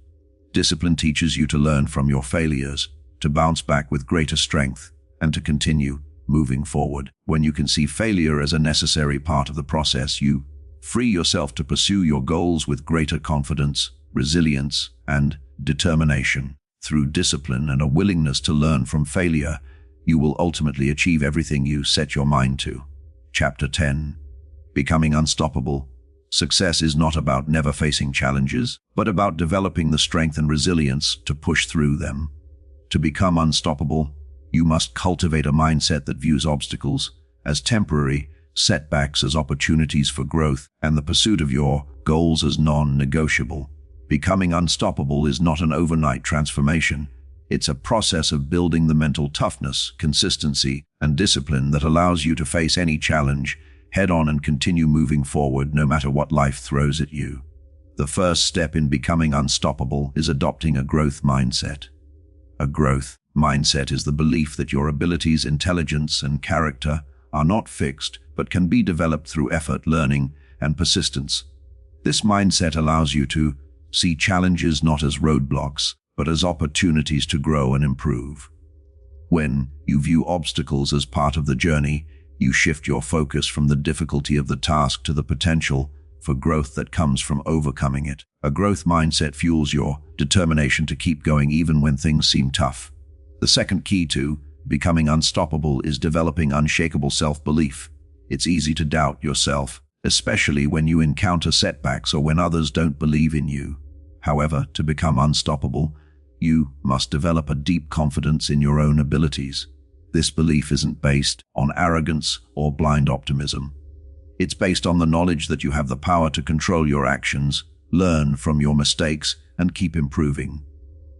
Discipline teaches you to learn from your failures, to bounce back with greater strength, and to continue moving forward. When you can see failure as a necessary part of the process, you free yourself to pursue your goals with greater confidence, resilience, and determination. Through discipline and a willingness to learn from failure, you will ultimately achieve everything you set your mind to. Chapter 10. Becoming Unstoppable. Success is not about never facing challenges, but about developing the strength and resilience to push through them. To become unstoppable, you must cultivate a mindset that views obstacles as temporary, setbacks as opportunities for growth, and the pursuit of your goals as non-negotiable. Becoming unstoppable is not an overnight transformation. It's a process of building the mental toughness, consistency, and discipline that allows you to face any challenge head-on and continue moving forward no matter what life throws at you. The first step in becoming unstoppable is adopting a growth mindset. A growth mindset is the belief that your abilities, intelligence, and character are not fixed but can be developed through effort, learning, and persistence. This mindset allows you to see challenges not as roadblocks, but as opportunities to grow and improve. When you view obstacles as part of the journey, you shift your focus from the difficulty of the task to the potential for growth that comes from overcoming it. A growth mindset fuels your determination to keep going even when things seem tough. The second key to becoming unstoppable is developing unshakable self-belief. It's easy to doubt yourself, especially when you encounter setbacks or when others don't believe in you. However, to become unstoppable, you must develop a deep confidence in your own abilities. This belief isn't based on arrogance or blind optimism. It's based on the knowledge that you have the power to control your actions, learn from your mistakes, and keep improving.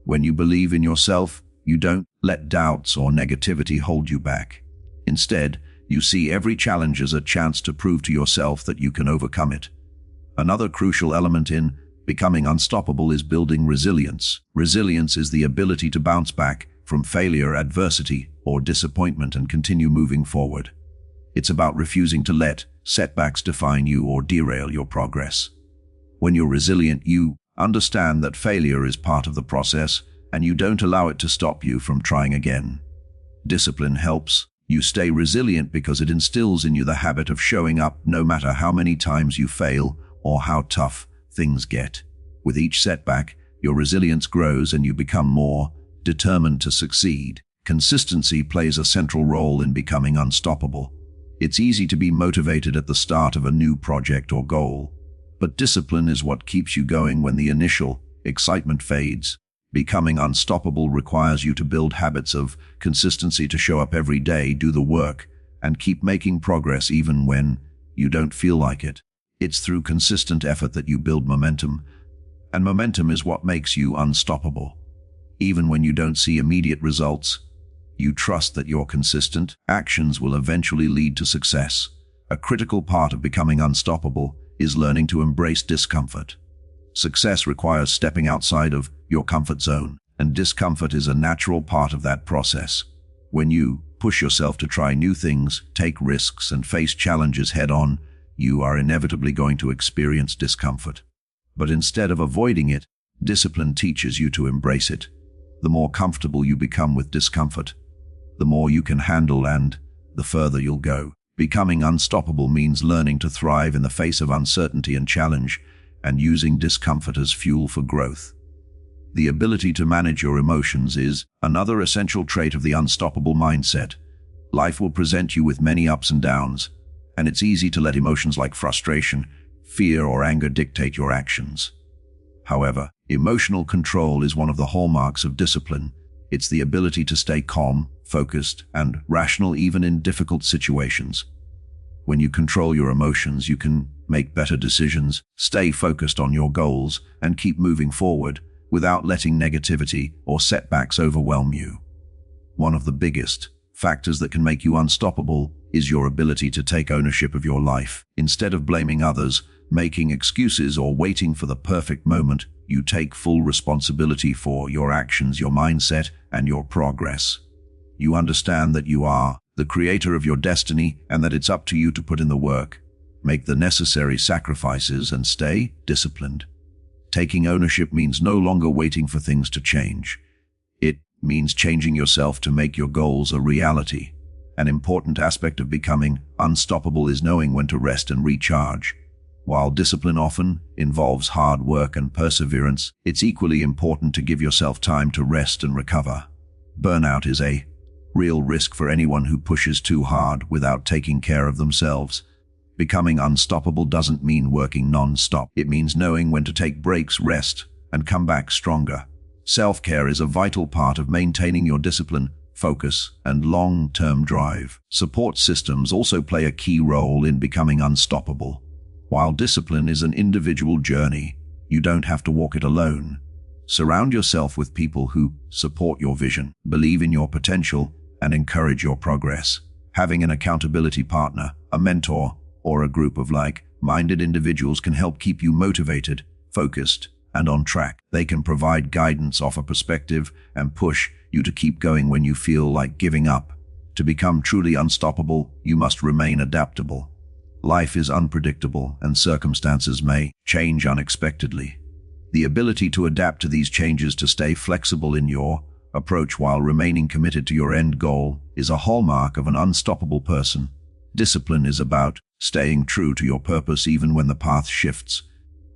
When you believe in yourself, you don't let doubts or negativity hold you back. Instead, you see every challenge as a chance to prove to yourself that you can overcome it. Another crucial element in becoming unstoppable is building resilience. Resilience is the ability to bounce back from failure, adversity, or disappointment and continue moving forward. It's about refusing to let setbacks define you or derail your progress. When you're resilient, you understand that failure is part of the process and you don't allow it to stop you from trying again. Discipline helps you stay resilient because it instills in you the habit of showing up no matter how many times you fail or how tough things get. With each setback, your resilience grows and you become more determined to succeed. Consistency plays a central role in becoming unstoppable. It's easy to be motivated at the start of a new project or goal, but discipline is what keeps you going when the initial excitement fades. Becoming unstoppable requires you to build habits of consistency, to show up every day, do the work, and keep making progress even when you don't feel like it. It's through consistent effort that you build momentum, and momentum is what makes you unstoppable. Even when you don't see immediate results, you trust that your consistent actions will eventually lead to success. A critical part of becoming unstoppable is learning to embrace discomfort. Success requires stepping outside of your comfort zone, and discomfort is a natural part of that process. When you push yourself to try new things, take risks, and face challenges head-on, you are inevitably going to experience discomfort. But instead of avoiding it, discipline teaches you to embrace it. The more comfortable you become with discomfort, the more you can handle and the further you'll go. Becoming unstoppable means learning to thrive in the face of uncertainty and challenge, and using discomfort as fuel for growth. The ability to manage your emotions is another essential trait of the unstoppable mindset. Life will present you with many ups and downs, and it's easy to let emotions like frustration, fear, or anger dictate your actions. However, emotional control is one of the hallmarks of discipline. It's the ability to stay calm, focused, and rational even in difficult situations. When you control your emotions, you can make better decisions, stay focused on your goals, and keep moving forward without letting negativity or setbacks overwhelm you. One of the biggest factors that can make you unstoppable is your ability to take ownership of your life. Instead of blaming others, making excuses, or waiting for the perfect moment, you take full responsibility for your actions, your mindset, and your progress. You understand that you are the creator of your destiny and that it's up to you to put in the work, make the necessary sacrifices, and stay disciplined. Taking ownership means no longer waiting for things to change. It means changing yourself to make your goals a reality. An important aspect of becoming unstoppable is knowing when to rest and recharge. While discipline often involves hard work and perseverance, it's equally important to give yourself time to rest and recover. Burnout is a real risk for anyone who pushes too hard without taking care of themselves. Becoming unstoppable doesn't mean working non-stop. It means knowing when to take breaks, rest, and come back stronger. Self-care is a vital part of maintaining your discipline, focus, and long-term drive. Support systems also play a key role in becoming unstoppable. While discipline is an individual journey, you don't have to walk it alone. Surround yourself with people who support your vision, believe in your potential, and encourage your progress. Having an accountability partner, a mentor, or a group of like-minded individuals can help keep you motivated, focused, and on track. They can provide guidance, offer perspective, and push you to keep going when you feel like giving up. To become truly unstoppable, you must remain adaptable. Life is unpredictable, and circumstances may change unexpectedly. The ability to adapt to these changes, to stay flexible in your approach while remaining committed to your end goal, is a hallmark of an unstoppable person. Discipline is about staying true to your purpose even when the path shifts.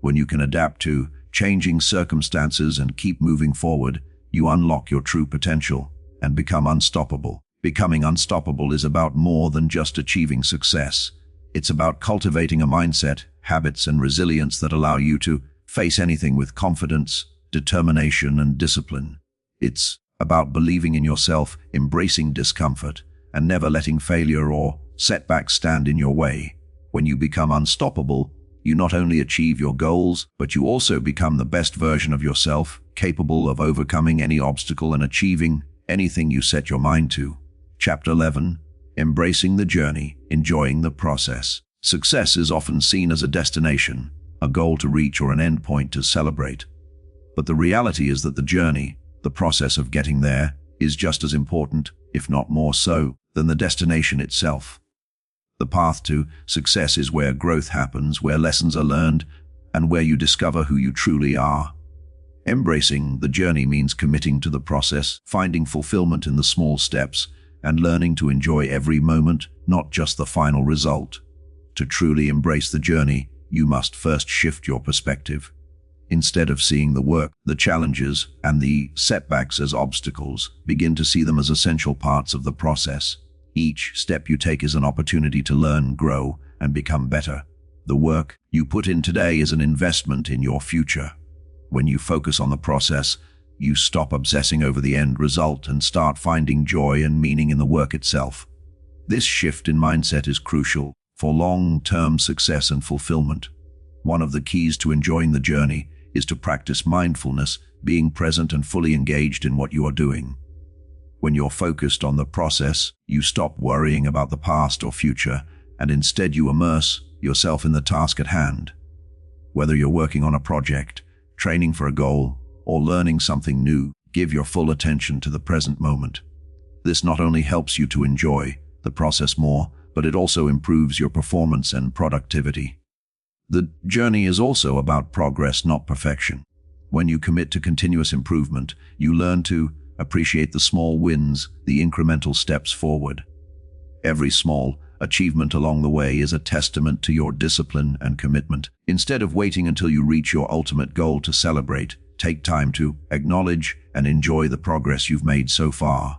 When you can adapt to changing circumstances and keep moving forward, you unlock your true potential and become unstoppable. Becoming unstoppable is about more than just achieving success. It's about cultivating a mindset, habits, and resilience that allow you to face anything with confidence, determination, and discipline. It's about believing in yourself, embracing discomfort, and never letting failure or setbacks stand in your way. When you become unstoppable, you not only achieve your goals, but you also become the best version of yourself, capable of overcoming any obstacle and achieving anything you set your mind to. Chapter 11. Embracing the journey, enjoying the process. Success is often seen as a destination, a goal to reach, or an end point to celebrate. But the reality is that the journey, the process of getting there, is just as important, if not more so, than the destination itself. The path to success is where growth happens, where lessons are learned, and where you discover who you truly are. Embracing the journey means committing to the process, finding fulfillment in the small steps, and learning to enjoy every moment, not just the final result. To truly embrace the journey, you must first shift your perspective. Instead of seeing the work, the challenges, and the setbacks as obstacles, begin to see them as essential parts of the process. Each step you take is an opportunity to learn, grow, and become better. The work you put in today is an investment in your future. When you focus on the process, you stop obsessing over the end result and start finding joy and meaning in the work itself. This shift in mindset is crucial for long-term success and fulfillment. One of the keys to enjoying the journey is to practice mindfulness, being present and fully engaged in what you are doing. When you're focused on the process, you stop worrying about the past or future, and instead you immerse yourself in the task at hand. Whether you're working on a project, training for a goal, or learning something new, give your full attention to the present moment. This not only helps you to enjoy the process more, but it also improves your performance and productivity. The journey is also about progress, not perfection. When you commit to continuous improvement, you learn to appreciate the small wins, the incremental steps forward. Every small achievement along the way is a testament to your discipline and commitment. Instead of waiting until you reach your ultimate goal to celebrate, take time to acknowledge and enjoy the progress you've made so far.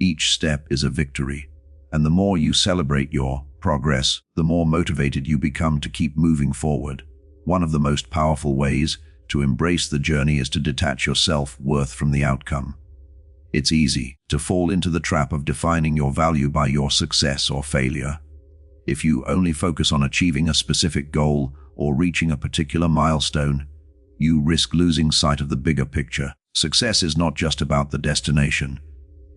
Each step is a victory, and the more you celebrate your progress, the more motivated you become to keep moving forward. One of the most powerful ways to embrace the journey is to detach your self-worth from the outcome. It's easy to fall into the trap of defining your value by your success or failure. If you only focus on achieving a specific goal or reaching a particular milestone, you risk losing sight of the bigger picture. Success is not just about the destination.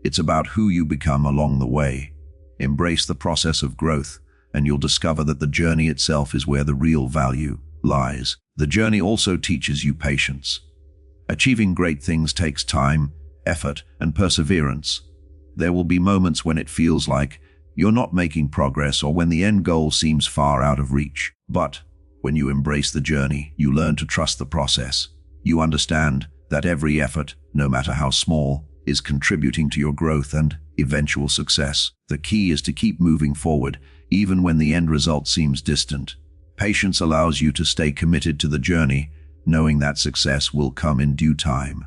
It's about who you become along the way. Embrace the process of growth, and you'll discover that the journey itself is where the real value lies. The journey also teaches you patience. Achieving great things takes time, effort, and perseverance. There will be moments when it feels like you're not making progress or when the end goal seems far out of reach. But when you embrace the journey, you learn to trust the process. You understand that every effort, no matter how small, is contributing to your growth and eventual success. The key is to keep moving forward, even when the end result seems distant. Patience allows you to stay committed to the journey, knowing that success will come in due time.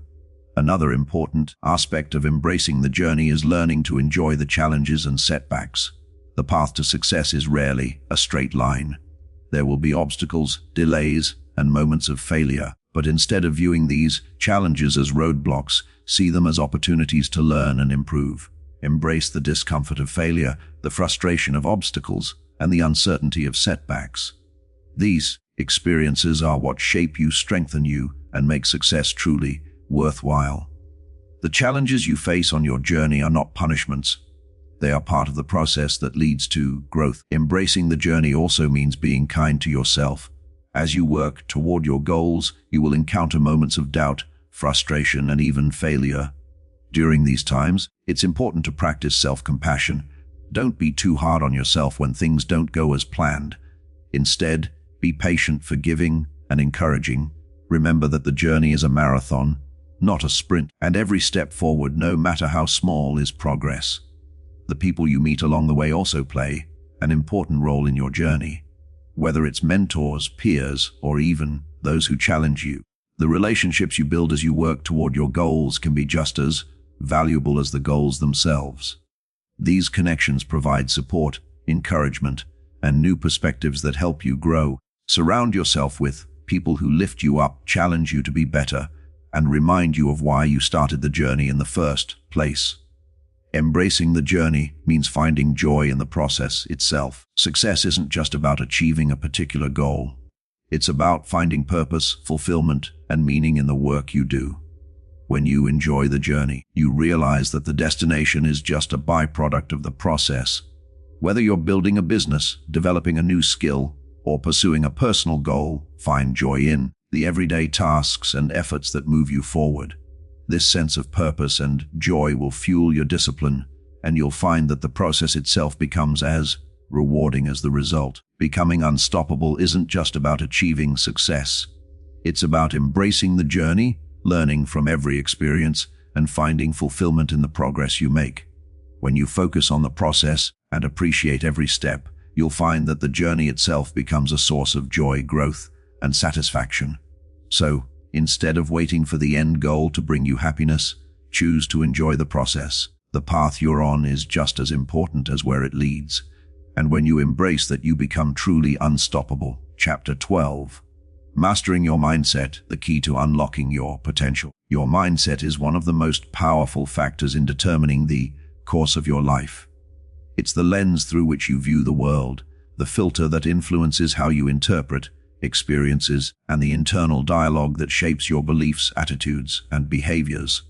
Another important aspect of embracing the journey is learning to enjoy the challenges and setbacks. The path to success is rarely a straight line. There will be obstacles, delays, and moments of failure. But instead of viewing these challenges as roadblocks, see them as opportunities to learn and improve. Embrace the discomfort of failure, the frustration of obstacles, and the uncertainty of setbacks. These experiences are what shape you, strengthen you, and make success truly worthwhile. The challenges you face on your journey are not punishments. They are part of the process that leads to growth. Embracing the journey also means being kind to yourself. As you work toward your goals, you will encounter moments of doubt, frustration, and even failure. During these times, it's important to practice self-compassion. Don't be too hard on yourself when things don't go as planned. Instead, be patient, forgiving, and encouraging. Remember that the journey is a marathon, not a sprint, and every step forward, no matter how small, is progress. The people you meet along the way also play an important role in your journey. Whether it's mentors, peers, or even those who challenge you, the relationships you build as you work toward your goals can be just as valuable as the goals themselves. These connections provide support, encouragement, and new perspectives that help you grow. Surround yourself with people who lift you up, challenge you to be better, and remind you of why you started the journey in the first place. Embracing the journey means finding joy in the process itself. Success isn't just about achieving a particular goal. It's about finding purpose, fulfillment, and meaning in the work you do. When you enjoy the journey, you realize that the destination is just a byproduct of the process. Whether you're building a business, developing a new skill, or pursuing a personal goal, find joy in the everyday tasks and efforts that move you forward. This sense of purpose and joy will fuel your discipline, and you'll find that the process itself becomes as rewarding as the result. Becoming unstoppable isn't just about achieving success. It's about embracing the journey, learning from every experience, and finding fulfillment in the progress you make. When you focus on the process and appreciate every step, you'll find that the journey itself becomes a source of joy, growth, and satisfaction. So, instead of waiting for the end goal to bring you happiness, choose to enjoy the process. The path you're on is just as important as where it leads. And when you embrace that, you become truly unstoppable. Chapter 12. Mastering your mindset, the key to unlocking your potential. Your mindset is one of the most powerful factors in determining the course of your life. It's the lens through which you view the world, the filter that influences how you interpret experiences, and the internal dialogue that shapes your beliefs, attitudes, and behaviors.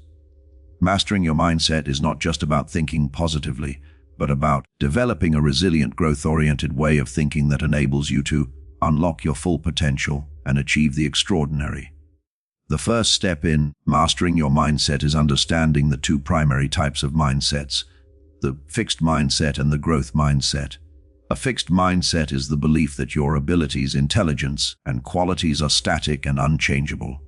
Mastering your mindset is not just about thinking positively, but about developing a resilient, growth-oriented way of thinking that enables you to unlock your full potential and achieve the extraordinary. The first step in mastering your mindset is understanding the two primary types of mindsets, the fixed mindset and the growth mindset. A fixed mindset is the belief that your abilities, intelligence, and qualities are static and unchangeable.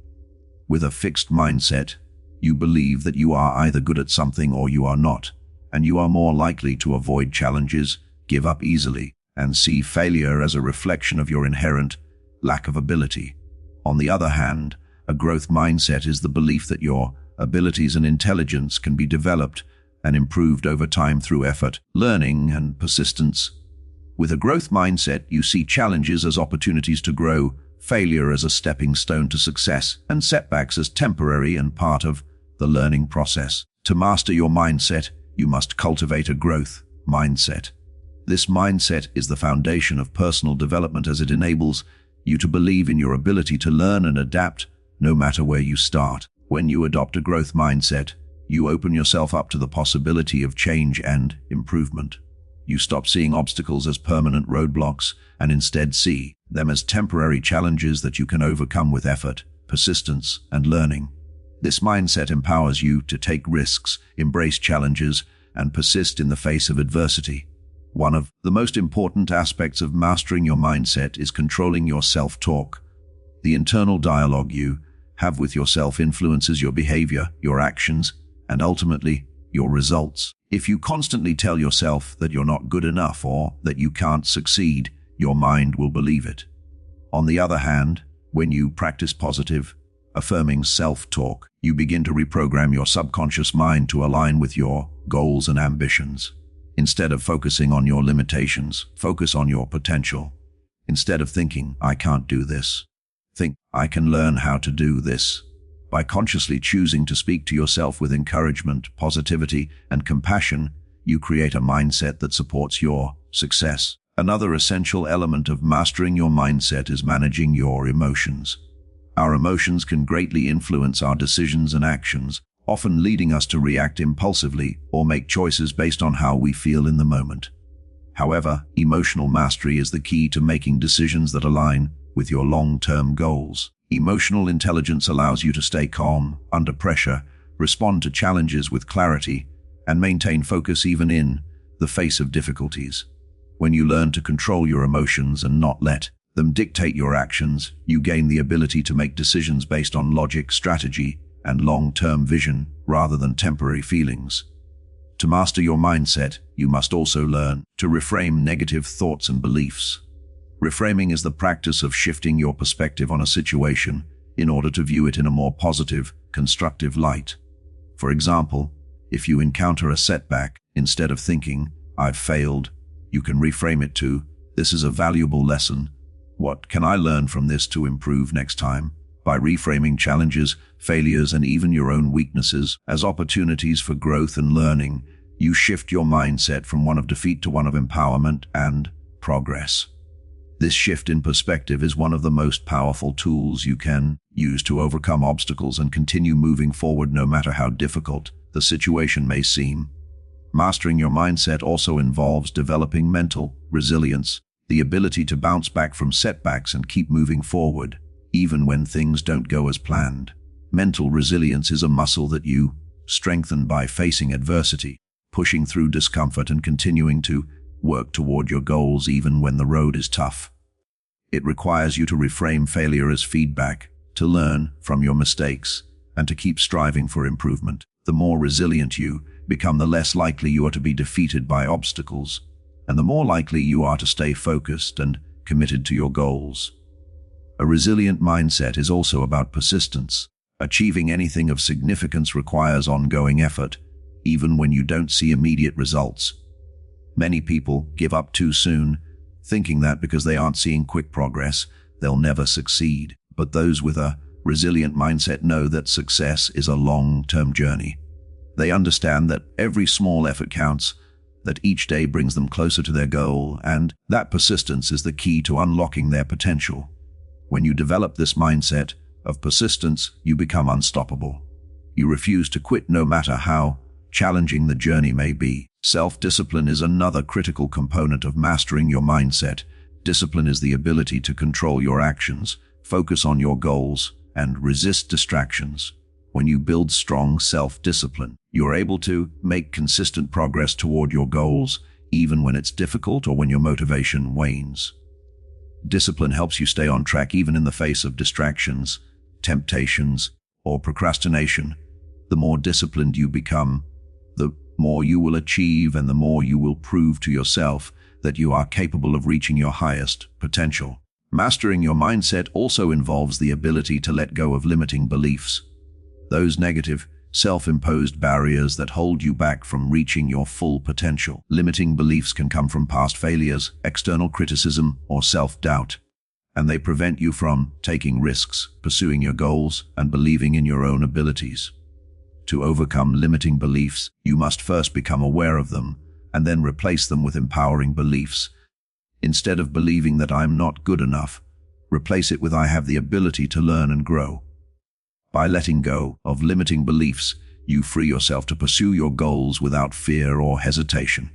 With a fixed mindset, you believe that you are either good at something or you are not, and you are more likely to avoid challenges, give up easily, and see failure as a reflection of your inherent lack of ability. On the other hand, a growth mindset is the belief that your abilities and intelligence can be developed and improved over time through effort, learning, and persistence. With a growth mindset, you see challenges as opportunities to grow, failure as a stepping stone to success, and setbacks as temporary and part of the learning process. To master your mindset, you must cultivate a growth mindset. This mindset is the foundation of personal development, as it enables you to believe in your ability to learn and adapt no matter where you start. When you adopt a growth mindset, you open yourself up to the possibility of change and improvement. You stop seeing obstacles as permanent roadblocks and instead see them as temporary challenges that you can overcome with effort, persistence, and learning. This mindset empowers you to take risks, embrace challenges, and persist in the face of adversity. One of the most important aspects of mastering your mindset is controlling your self-talk. The internal dialogue you have with yourself influences your behavior, your actions, and ultimately, your results. If you constantly tell yourself that you're not good enough or that you can't succeed, your mind will believe it. On the other hand, when you practice positive, affirming self-talk, you begin to reprogram your subconscious mind to align with your goals and ambitions. Instead of focusing on your limitations, focus on your potential. Instead of thinking, "I can't do this," think, "I can learn how to do this." By consciously choosing to speak to yourself with encouragement, positivity, and compassion, you create a mindset that supports your success. Another essential element of mastering your mindset is managing your emotions. Our emotions can greatly influence our decisions and actions, often leading us to react impulsively or make choices based on how we feel in the moment. However, emotional mastery is the key to making decisions that align with your long-term goals. Emotional intelligence allows you to stay calm under pressure, respond to challenges with clarity, and maintain focus even in the face of difficulties. When you learn to control your emotions and not let them dictate your actions, you gain the ability to make decisions based on logic, strategy, and long-term vision rather than temporary feelings. To master your mindset, you must also learn to reframe negative thoughts and beliefs. Reframing is the practice of shifting your perspective on a situation in order to view it in a more positive, constructive light. For example, if you encounter a setback, instead of thinking, "I've failed," you can reframe it to, "This is a valuable lesson. What can I learn from this to improve next time?" By reframing challenges, failures, and even your own weaknesses as opportunities for growth and learning, you shift your mindset from one of defeat to one of empowerment and progress. This shift in perspective is one of the most powerful tools you can use to overcome obstacles and continue moving forward no matter how difficult the situation may seem. Mastering your mindset also involves developing mental resilience, the ability to bounce back from setbacks and keep moving forward, even when things don't go as planned. Mental resilience is a muscle that you strengthen by facing adversity, pushing through discomfort, and continuing to work toward your goals even when the road is tough. It requires you to reframe failure as feedback, to learn from your mistakes, and to keep striving for improvement. The more resilient you become, the less likely you are to be defeated by obstacles, and the more likely you are to stay focused and committed to your goals. A resilient mindset is also about persistence. Achieving anything of significance requires ongoing effort, even when you don't see immediate results. Many people give up too soon, thinking that because they aren't seeing quick progress, they'll never succeed. But those with a resilient mindset know that success is a long-term journey. They understand that every small effort counts, that each day brings them closer to their goal, and that persistence is the key to unlocking their potential. When you develop this mindset of persistence, you become unstoppable. You refuse to quit no matter how challenging the journey may be. Self-discipline is another critical component of mastering your mindset. Discipline is the ability to control your actions, focus on your goals, and resist distractions. When you build strong self-discipline, you're able to make consistent progress toward your goals, even when it's difficult or when your motivation wanes. Discipline helps you stay on track even in the face of distractions, temptations, or procrastination. The more disciplined you become, the more you will achieve and the more you will prove to yourself that you are capable of reaching your highest potential. Mastering your mindset also involves the ability to let go of limiting beliefs. Those negative self-imposed barriers that hold you back from reaching your full potential. Limiting beliefs can come from past failures, external criticism, or self-doubt, and they prevent you from taking risks, pursuing your goals, and believing in your own abilities. To overcome limiting beliefs, you must first become aware of them, and then replace them with empowering beliefs. Instead of believing that I'm not good enough, replace it with I have the ability to learn and grow. By letting go of limiting beliefs, you free yourself to pursue your goals without fear or hesitation.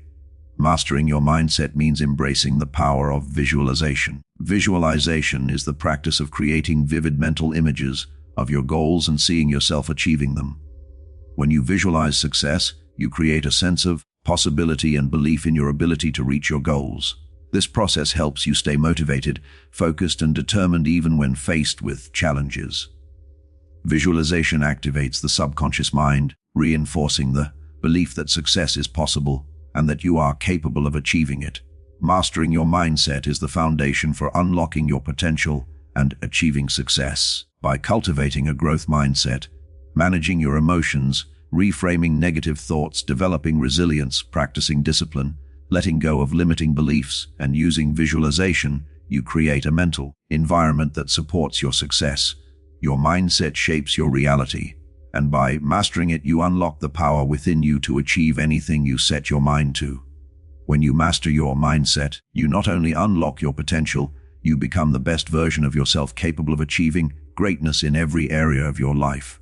Mastering your mindset means embracing the power of visualization. Visualization is the practice of creating vivid mental images of your goals and seeing yourself achieving them. When you visualize success, you create a sense of possibility and belief in your ability to reach your goals. This process helps you stay motivated, focused, and determined even when faced with challenges. Visualization activates the subconscious mind, reinforcing the belief that success is possible and that you are capable of achieving it. Mastering your mindset is the foundation for unlocking your potential and achieving success. By cultivating a growth mindset, managing your emotions, reframing negative thoughts, developing resilience, practicing discipline, letting go of limiting beliefs, and using visualization, you create a mental environment that supports your success. Your mindset shapes your reality, and by mastering it, you unlock the power within you to achieve anything you set your mind to. When you master your mindset, you not only unlock your potential, you become the best version of yourself capable of achieving greatness in every area of your life.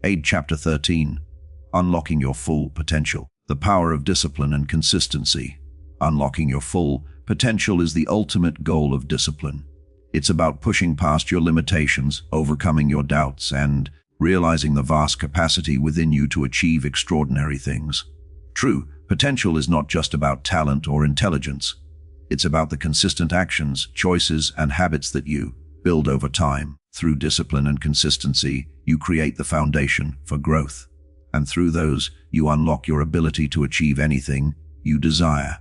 AUD Chapter 13. Unlocking your full potential. The power of discipline and consistency. Unlocking your full potential is the ultimate goal of discipline. It's about pushing past your limitations, overcoming your doubts, and realizing the vast capacity within you to achieve extraordinary things. True potential is not just about talent or intelligence. It's about the consistent actions, choices, and habits that you build over time. Through discipline and consistency, you create the foundation for growth. And through those, you unlock your ability to achieve anything you desire.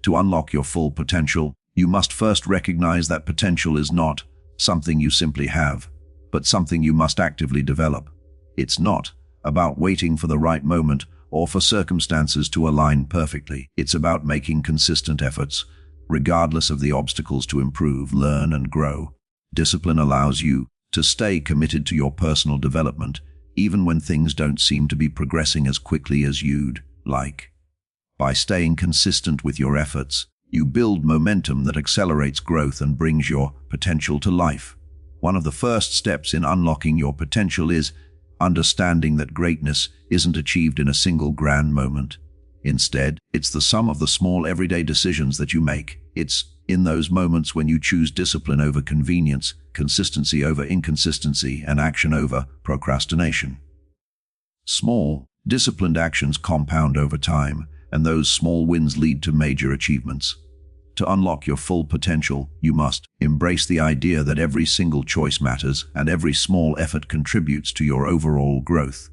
To unlock your full potential, you must first recognize that potential is not something you simply have, but something you must actively develop. It's not about waiting for the right moment or for circumstances to align perfectly. It's about making consistent efforts, regardless of the obstacles, to improve, learn, and grow. Discipline allows you to stay committed to your personal development, even when things don't seem to be progressing as quickly as you'd like. By staying consistent with your efforts, you build momentum that accelerates growth and brings your potential to life. One of the first steps in unlocking your potential is understanding that greatness isn't achieved in a single grand moment. Instead, it's the sum of the small everyday decisions that you make. It's in those moments when you choose discipline over convenience, consistency over inconsistency, and action over procrastination. Small, disciplined actions compound over time, and those small wins lead to major achievements. To unlock your full potential, you must embrace the idea that every single choice matters and every small effort contributes to your overall growth.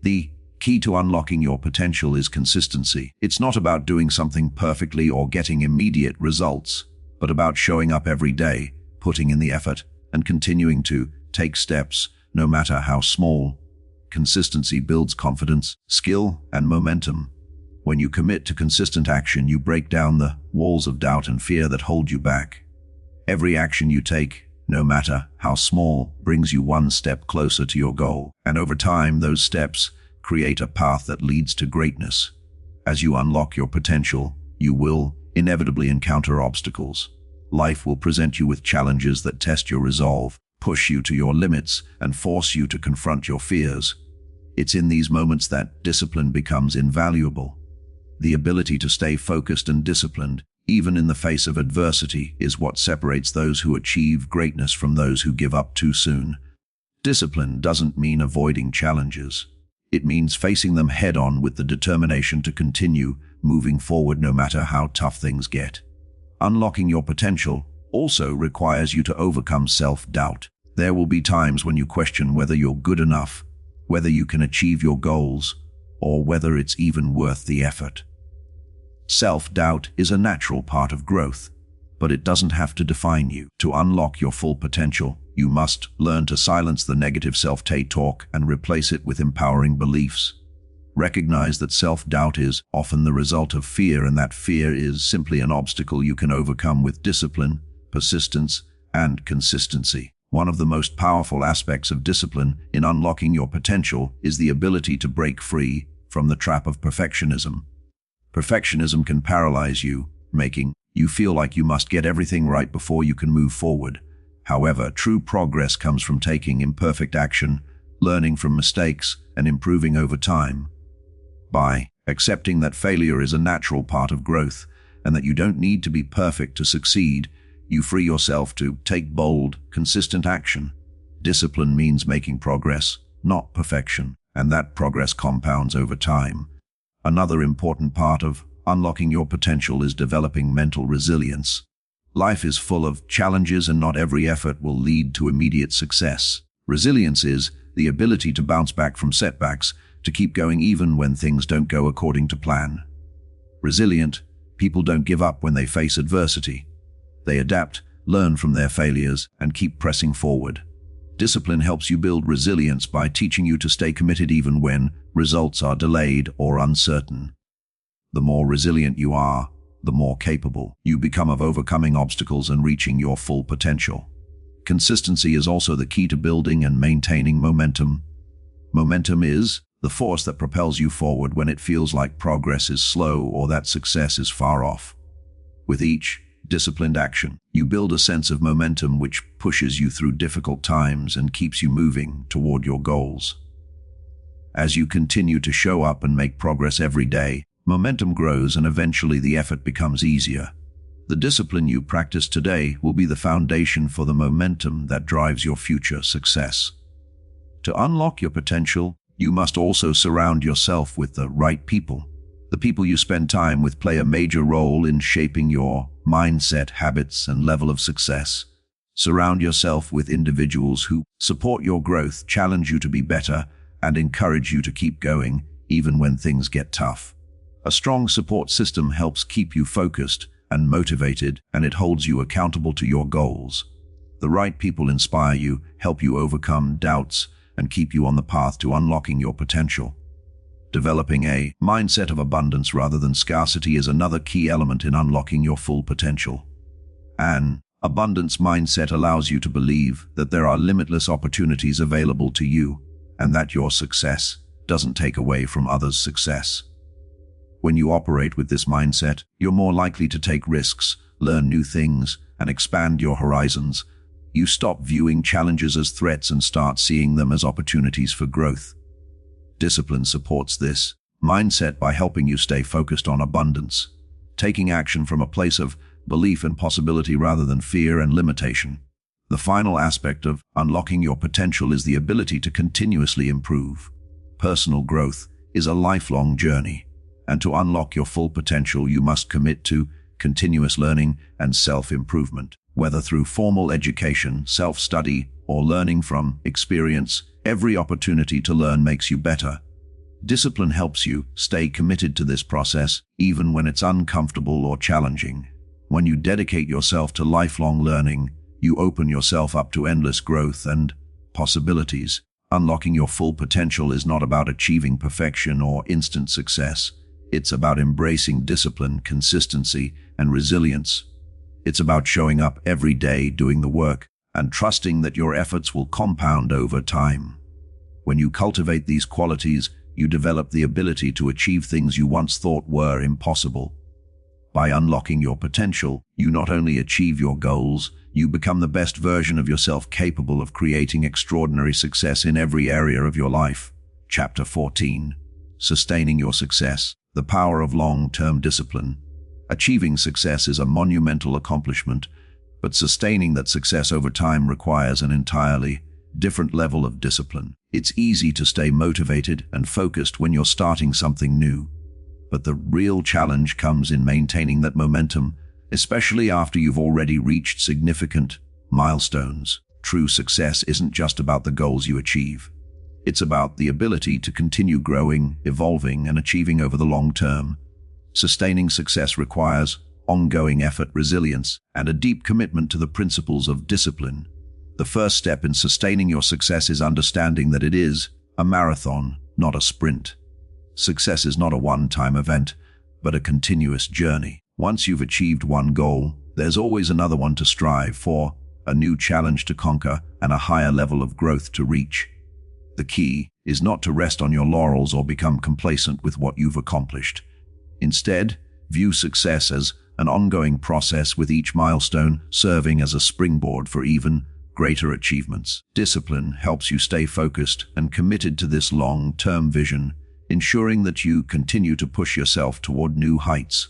The key to unlocking your potential is consistency. It's not about doing something perfectly or getting immediate results, but about showing up every day, putting in the effort, and continuing to take steps, no matter how small. Consistency builds confidence, skill, and momentum. When you commit to consistent action, you break down the walls of doubt and fear that hold you back. Every action you take, no matter how small, brings you one step closer to your goal. And over time, those steps create a path that leads to greatness. As you unlock your potential, you will inevitably encounter obstacles. Life will present you with challenges that test your resolve, push you to your limits, and force you to confront your fears. It's in these moments that discipline becomes invaluable. The ability to stay focused and disciplined, even in the face of adversity, is what separates those who achieve greatness from those who give up too soon. Discipline doesn't mean avoiding challenges. It means facing them head-on with the determination to continue moving forward no matter how tough things get. Unlocking your potential also requires you to overcome self-doubt. There will be times when you question whether you're good enough, whether you can achieve your goals, or whether it's even worth the effort. Self-doubt is a natural part of growth, but it doesn't have to define you. To unlock your full potential, you must learn to silence the negative self-talk and replace it with empowering beliefs. Recognize that self-doubt is often the result of fear, and that fear is simply an obstacle you can overcome with discipline, persistence, and consistency. One of the most powerful aspects of discipline in unlocking your potential is the ability to break free from the trap of perfectionism. Perfectionism can paralyze you, making you feel like you must get everything right before you can move forward. However, true progress comes from taking imperfect action, learning from mistakes, and improving over time. By accepting that failure is a natural part of growth and that you don't need to be perfect to succeed, you free yourself to take bold, consistent action. Discipline means making progress, not perfection, and that progress compounds over time. Another important part of unlocking your potential is developing mental resilience. Life is full of challenges, and not every effort will lead to immediate success. Resilience is the ability to bounce back from setbacks, to keep going even when things don't go according to plan. Resilient people don't give up when they face adversity. They adapt, learn from their failures, and keep pressing forward. Discipline helps you build resilience by teaching you to stay committed even when results are delayed or uncertain. The more resilient you are, the more capable you become of overcoming obstacles and reaching your full potential. Consistency is also the key to building and maintaining momentum. Momentum is the force that propels you forward when it feels like progress is slow or that success is far off. With each disciplined action, you build a sense of momentum which pushes you through difficult times and keeps you moving toward your goals. As you continue to show up and make progress every day, momentum grows and eventually the effort becomes easier. The discipline you practice today will be the foundation for the momentum that drives your future success. To unlock your potential, you must also surround yourself with the right people. The people you spend time with play a major role in shaping your mindset, habits, and level of success. Surround yourself with individuals who support your growth, challenge you to be better, and encourage you to keep going even when things get tough. A strong support system helps keep you focused and motivated, and it holds you accountable to your goals. The right people inspire you, help you overcome doubts, and keep you on the path to unlocking your potential. Developing a mindset of abundance rather than scarcity is another key element in unlocking your full potential. An abundance mindset allows you to believe that there are limitless opportunities available to you, and that your success doesn't take away from others' success. When you operate with this mindset, you're more likely to take risks, learn new things, and expand your horizons. You stop viewing challenges as threats and start seeing them as opportunities for growth. Discipline supports this mindset by helping you stay focused on abundance, taking action from a place of belief and possibility rather than fear and limitation. The final aspect of unlocking your potential is the ability to continuously improve. Personal growth is a lifelong journey, and to unlock your full potential, you must commit to continuous learning and self-improvement. Whether through formal education, self-study, or learning from experience, every opportunity to learn makes you better. Discipline helps you stay committed to this process, even when it's uncomfortable or challenging. When you dedicate yourself to lifelong learning, you open yourself up to endless growth and possibilities. Unlocking your full potential is not about achieving perfection or instant success. It's about embracing discipline, consistency, and resilience. It's about showing up every day, doing the work, and trusting that your efforts will compound over time. When you cultivate these qualities, you develop the ability to achieve things you once thought were impossible. By unlocking your potential, you not only achieve your goals, you become the best version of yourself, capable of creating extraordinary success in every area of your life. Chapter 14. Sustaining your success. The power of long-term discipline. Achieving success is a monumental accomplishment, but sustaining that success over time requires an entirely different level of discipline. It's easy to stay motivated and focused when you're starting something new, but the real challenge comes in maintaining that momentum, especially after you've already reached significant milestones. True success isn't just about the goals you achieve. It's about the ability to continue growing, evolving, and achieving over the long term. Sustaining success requires ongoing effort, resilience, and a deep commitment to the principles of discipline. The first step in sustaining your success is understanding that it is a marathon, not a sprint. Success is not a one-time event, but a continuous journey. Once you've achieved one goal, there's always another one to strive for, a new challenge to conquer, and a higher level of growth to reach. The key is not to rest on your laurels or become complacent with what you've accomplished. Instead, view success as an ongoing process, with each milestone serving as a springboard for even greater achievements. Discipline helps you stay focused and committed to this long-term vision, ensuring that you continue to push yourself toward new heights.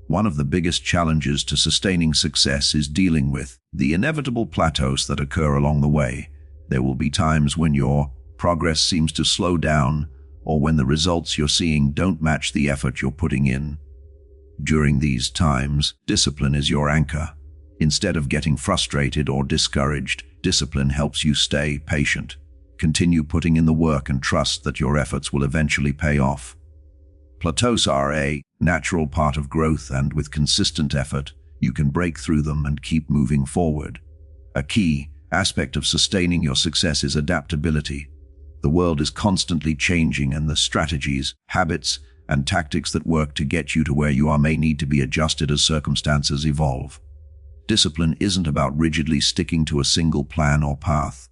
One of the biggest challenges to sustaining success is dealing with the inevitable plateaus that occur along the way. There will be times when your progress seems to slow down, or when the results you're seeing don't match the effort you're putting in. During these times, discipline is your anchor. Instead of getting frustrated or discouraged, discipline helps you stay patient. Continue putting in the work and trust that your efforts will eventually pay off. Plateaus are a natural part of growth, and with consistent effort, you can break through them and keep moving forward. A key aspect of sustaining your success is adaptability. The world is constantly changing, and the strategies, habits, and tactics that work to get you to where you are may need to be adjusted as circumstances evolve. Discipline isn't about rigidly sticking to a single plan or path.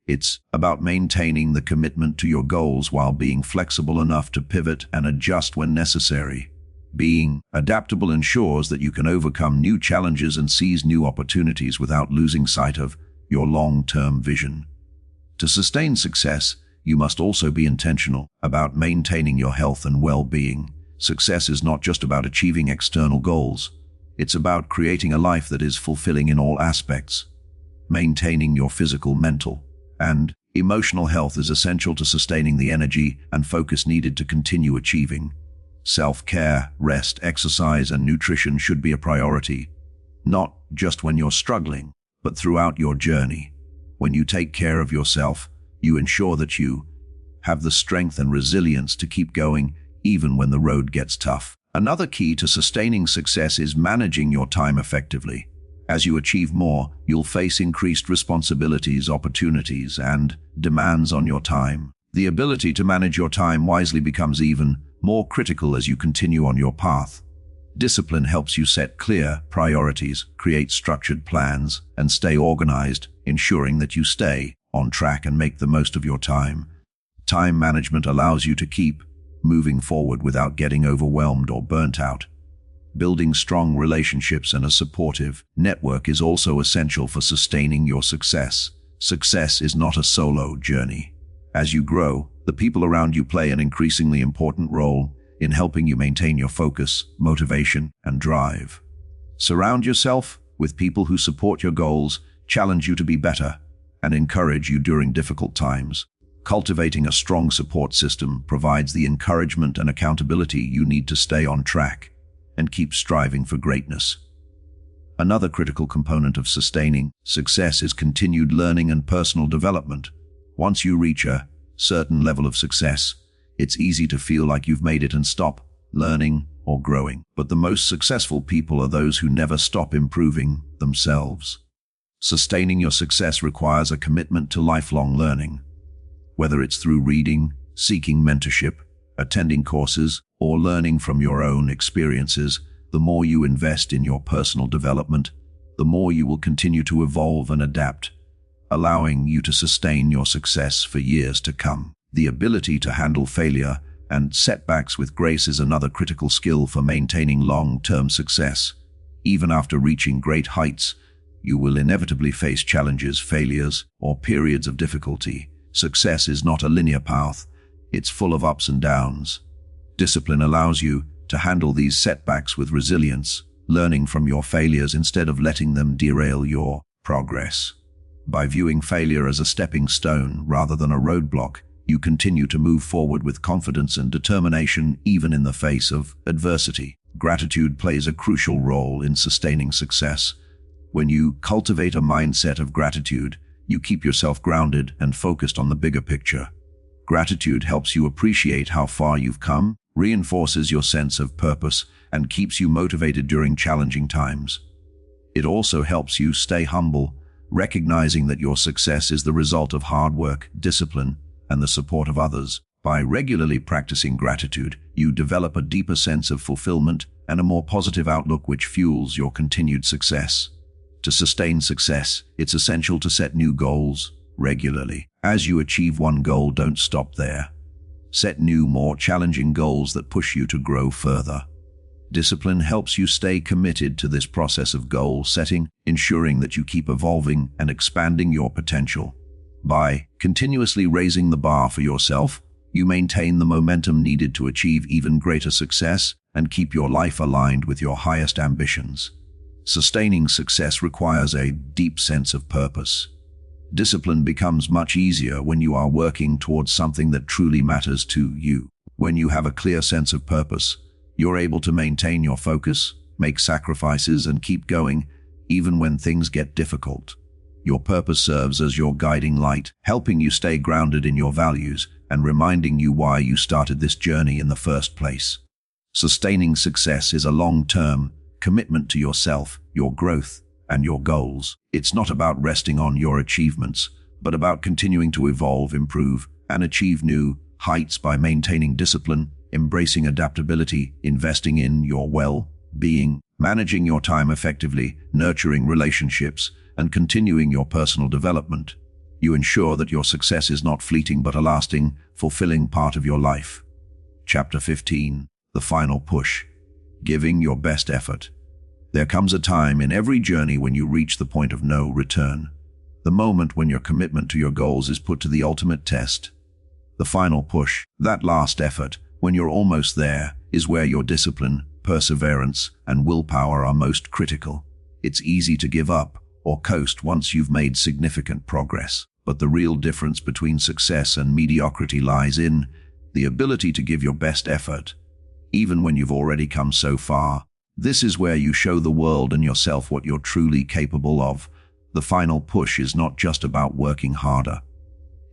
It's about maintaining the commitment to your goals while being flexible enough to pivot and adjust when necessary. Being adaptable ensures that you can overcome new challenges and seize new opportunities without losing sight of your long-term vision. To sustain success, you must also be intentional about maintaining your health and well-being. Success is not just about achieving external goals. It's about creating a life that is fulfilling in all aspects. Maintaining your physical, mental, and emotional health is essential to sustaining the energy and focus needed to continue achieving. Self-care, rest, exercise, and nutrition should be a priority, not just when you're struggling, but throughout your journey. When you take care of yourself, you ensure that you have the strength and resilience to keep going even when the road gets tough. Another key to sustaining success is managing your time effectively. As you achieve more, you'll face increased responsibilities, opportunities, and demands on your time. The ability to manage your time wisely becomes even more critical as you continue on your path. Discipline helps you set clear priorities, create structured plans, and stay organized, ensuring that you stay on track and make the most of your time. Time management allows you to keep moving forward without getting overwhelmed or burnt out. Building strong relationships and a supportive network is also essential for sustaining your success. Success is not a solo journey. As you grow, the people around you play an increasingly important role in helping you maintain your focus, motivation, and drive. Surround yourself with people who support your goals, challenge you to be better, and encourage you during difficult times. Cultivating a strong support system provides the encouragement and accountability you need to stay on track and keep striving for greatness. Another critical component of sustaining success is continued learning and personal development. Once you reach a certain level of success, it's easy to feel like you've made it and stop learning or growing. But the most successful people are those who never stop improving themselves. Sustaining your success requires a commitment to lifelong learning. Whether it's through reading, seeking mentorship, attending courses, or learning from your own experiences, the more you invest in your personal development, the more you will continue to evolve and adapt, allowing you to sustain your success for years to come. The ability to handle failure and setbacks with grace is another critical skill for maintaining long-term success. Even after reaching great heights, you will inevitably face challenges, failures, or periods of difficulty. Success is not a linear path. It's full of ups and downs. Discipline allows you to handle these setbacks with resilience, learning from your failures instead of letting them derail your progress. By viewing failure as a stepping stone rather than a roadblock, you continue to move forward with confidence and determination even in the face of adversity. Gratitude plays a crucial role in sustaining success. When you cultivate a mindset of gratitude, you keep yourself grounded and focused on the bigger picture. Gratitude helps you appreciate how far you've come, reinforces your sense of purpose, and keeps you motivated during challenging times. It also helps you stay humble, recognizing that your success is the result of hard work, discipline, and the support of others. By regularly practicing gratitude, you develop a deeper sense of fulfillment and a more positive outlook which fuels your continued success. To sustain success, it's essential to set new goals regularly. As you achieve one goal, don't stop there. Set new, more challenging goals that push you to grow further. Discipline helps you stay committed to this process of goal setting, ensuring that you keep evolving and expanding your potential. By continuously raising the bar for yourself, you maintain the momentum needed to achieve even greater success and keep your life aligned with your highest ambitions. Sustaining success requires a deep sense of purpose. Discipline becomes much easier when you are working towards something that truly matters to you. When you have a clear sense of purpose, you're able to maintain your focus, make sacrifices, and keep going, even when things get difficult. Your purpose serves as your guiding light, helping you stay grounded in your values and reminding you why you started this journey in the first place. Sustaining success is a long-term commitment to yourself, your growth, and your goals. It's not about resting on your achievements, but about continuing to evolve, improve, and achieve new heights by maintaining discipline, embracing adaptability, investing in your well-being, managing your time effectively, nurturing relationships, and continuing your personal development. You ensure that your success is not fleeting but a lasting, fulfilling part of your life. Chapter 15. The Final Push. Giving your best effort. There comes a time in every journey when you reach the point of no return. The moment when your commitment to your goals is put to the ultimate test. The final push, that last effort, when you're almost there, is where your discipline, perseverance, and willpower are most critical. It's easy to give up or coast once you've made significant progress. But the real difference between success and mediocrity lies in the ability to give your best effort, even when you've already come so far. This is where you show the world and yourself what you're truly capable of. The final push is not just about working harder.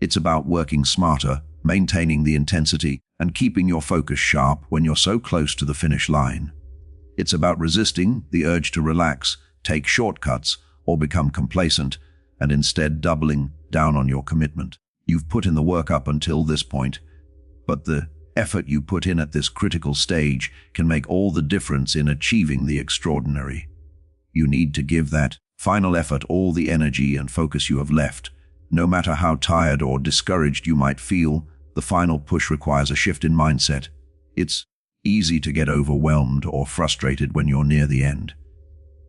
It's about working smarter, maintaining the intensity, and keeping your focus sharp when you're so close to the finish line. It's about resisting the urge to relax, take shortcuts, or become complacent, and instead doubling down on your commitment. You've put in the work up until this point, but the effort you put in at this critical stage can make all the difference in achieving the extraordinary. You need to give that final effort all the energy and focus you have left. No matter how tired or discouraged you might feel, the final push requires a shift in mindset. It's easy to get overwhelmed or frustrated when you're near the end.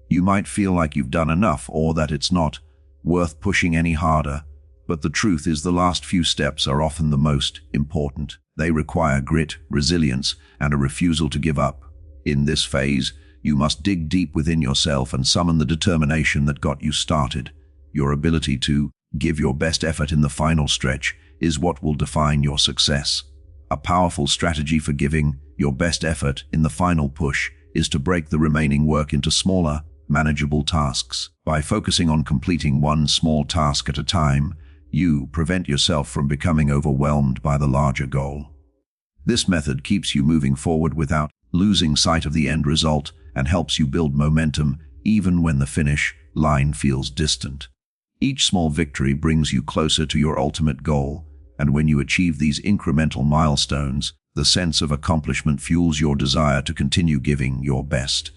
You might feel like you've done enough or that it's not worth pushing any harder, but the truth is the last few steps are often the most important. They require grit, resilience, and a refusal to give up. In this phase, you must dig deep within yourself and summon the determination that got you started. Your ability to give your best effort in the final stretch is what will define your success. A powerful strategy for giving your best effort in the final push is to break the remaining work into smaller, manageable tasks. By focusing on completing one small task at a time, you prevent yourself from becoming overwhelmed by the larger goal. This method keeps you moving forward without losing sight of the end result and helps you build momentum even when the finish line feels distant. Each small victory brings you closer to your ultimate goal, and when you achieve these incremental milestones, the sense of accomplishment fuels your desire to continue giving your best.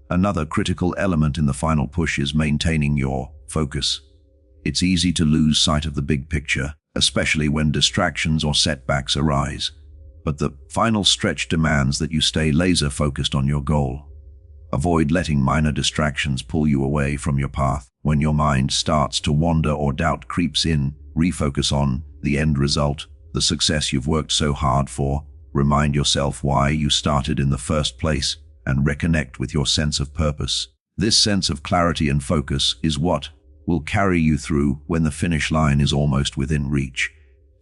Another critical element in the final push is maintaining your focus. It's easy to lose sight of the big picture, especially when distractions or setbacks arise. But the final stretch demands that you stay laser-focused on your goal. Avoid letting minor distractions pull you away from your path. When your mind starts to wander or doubt creeps in, refocus on the end result, the success you've worked so hard for. Remind yourself why you started in the first place and reconnect with your sense of purpose. This sense of clarity and focus is what will carry you through when the finish line is almost within reach.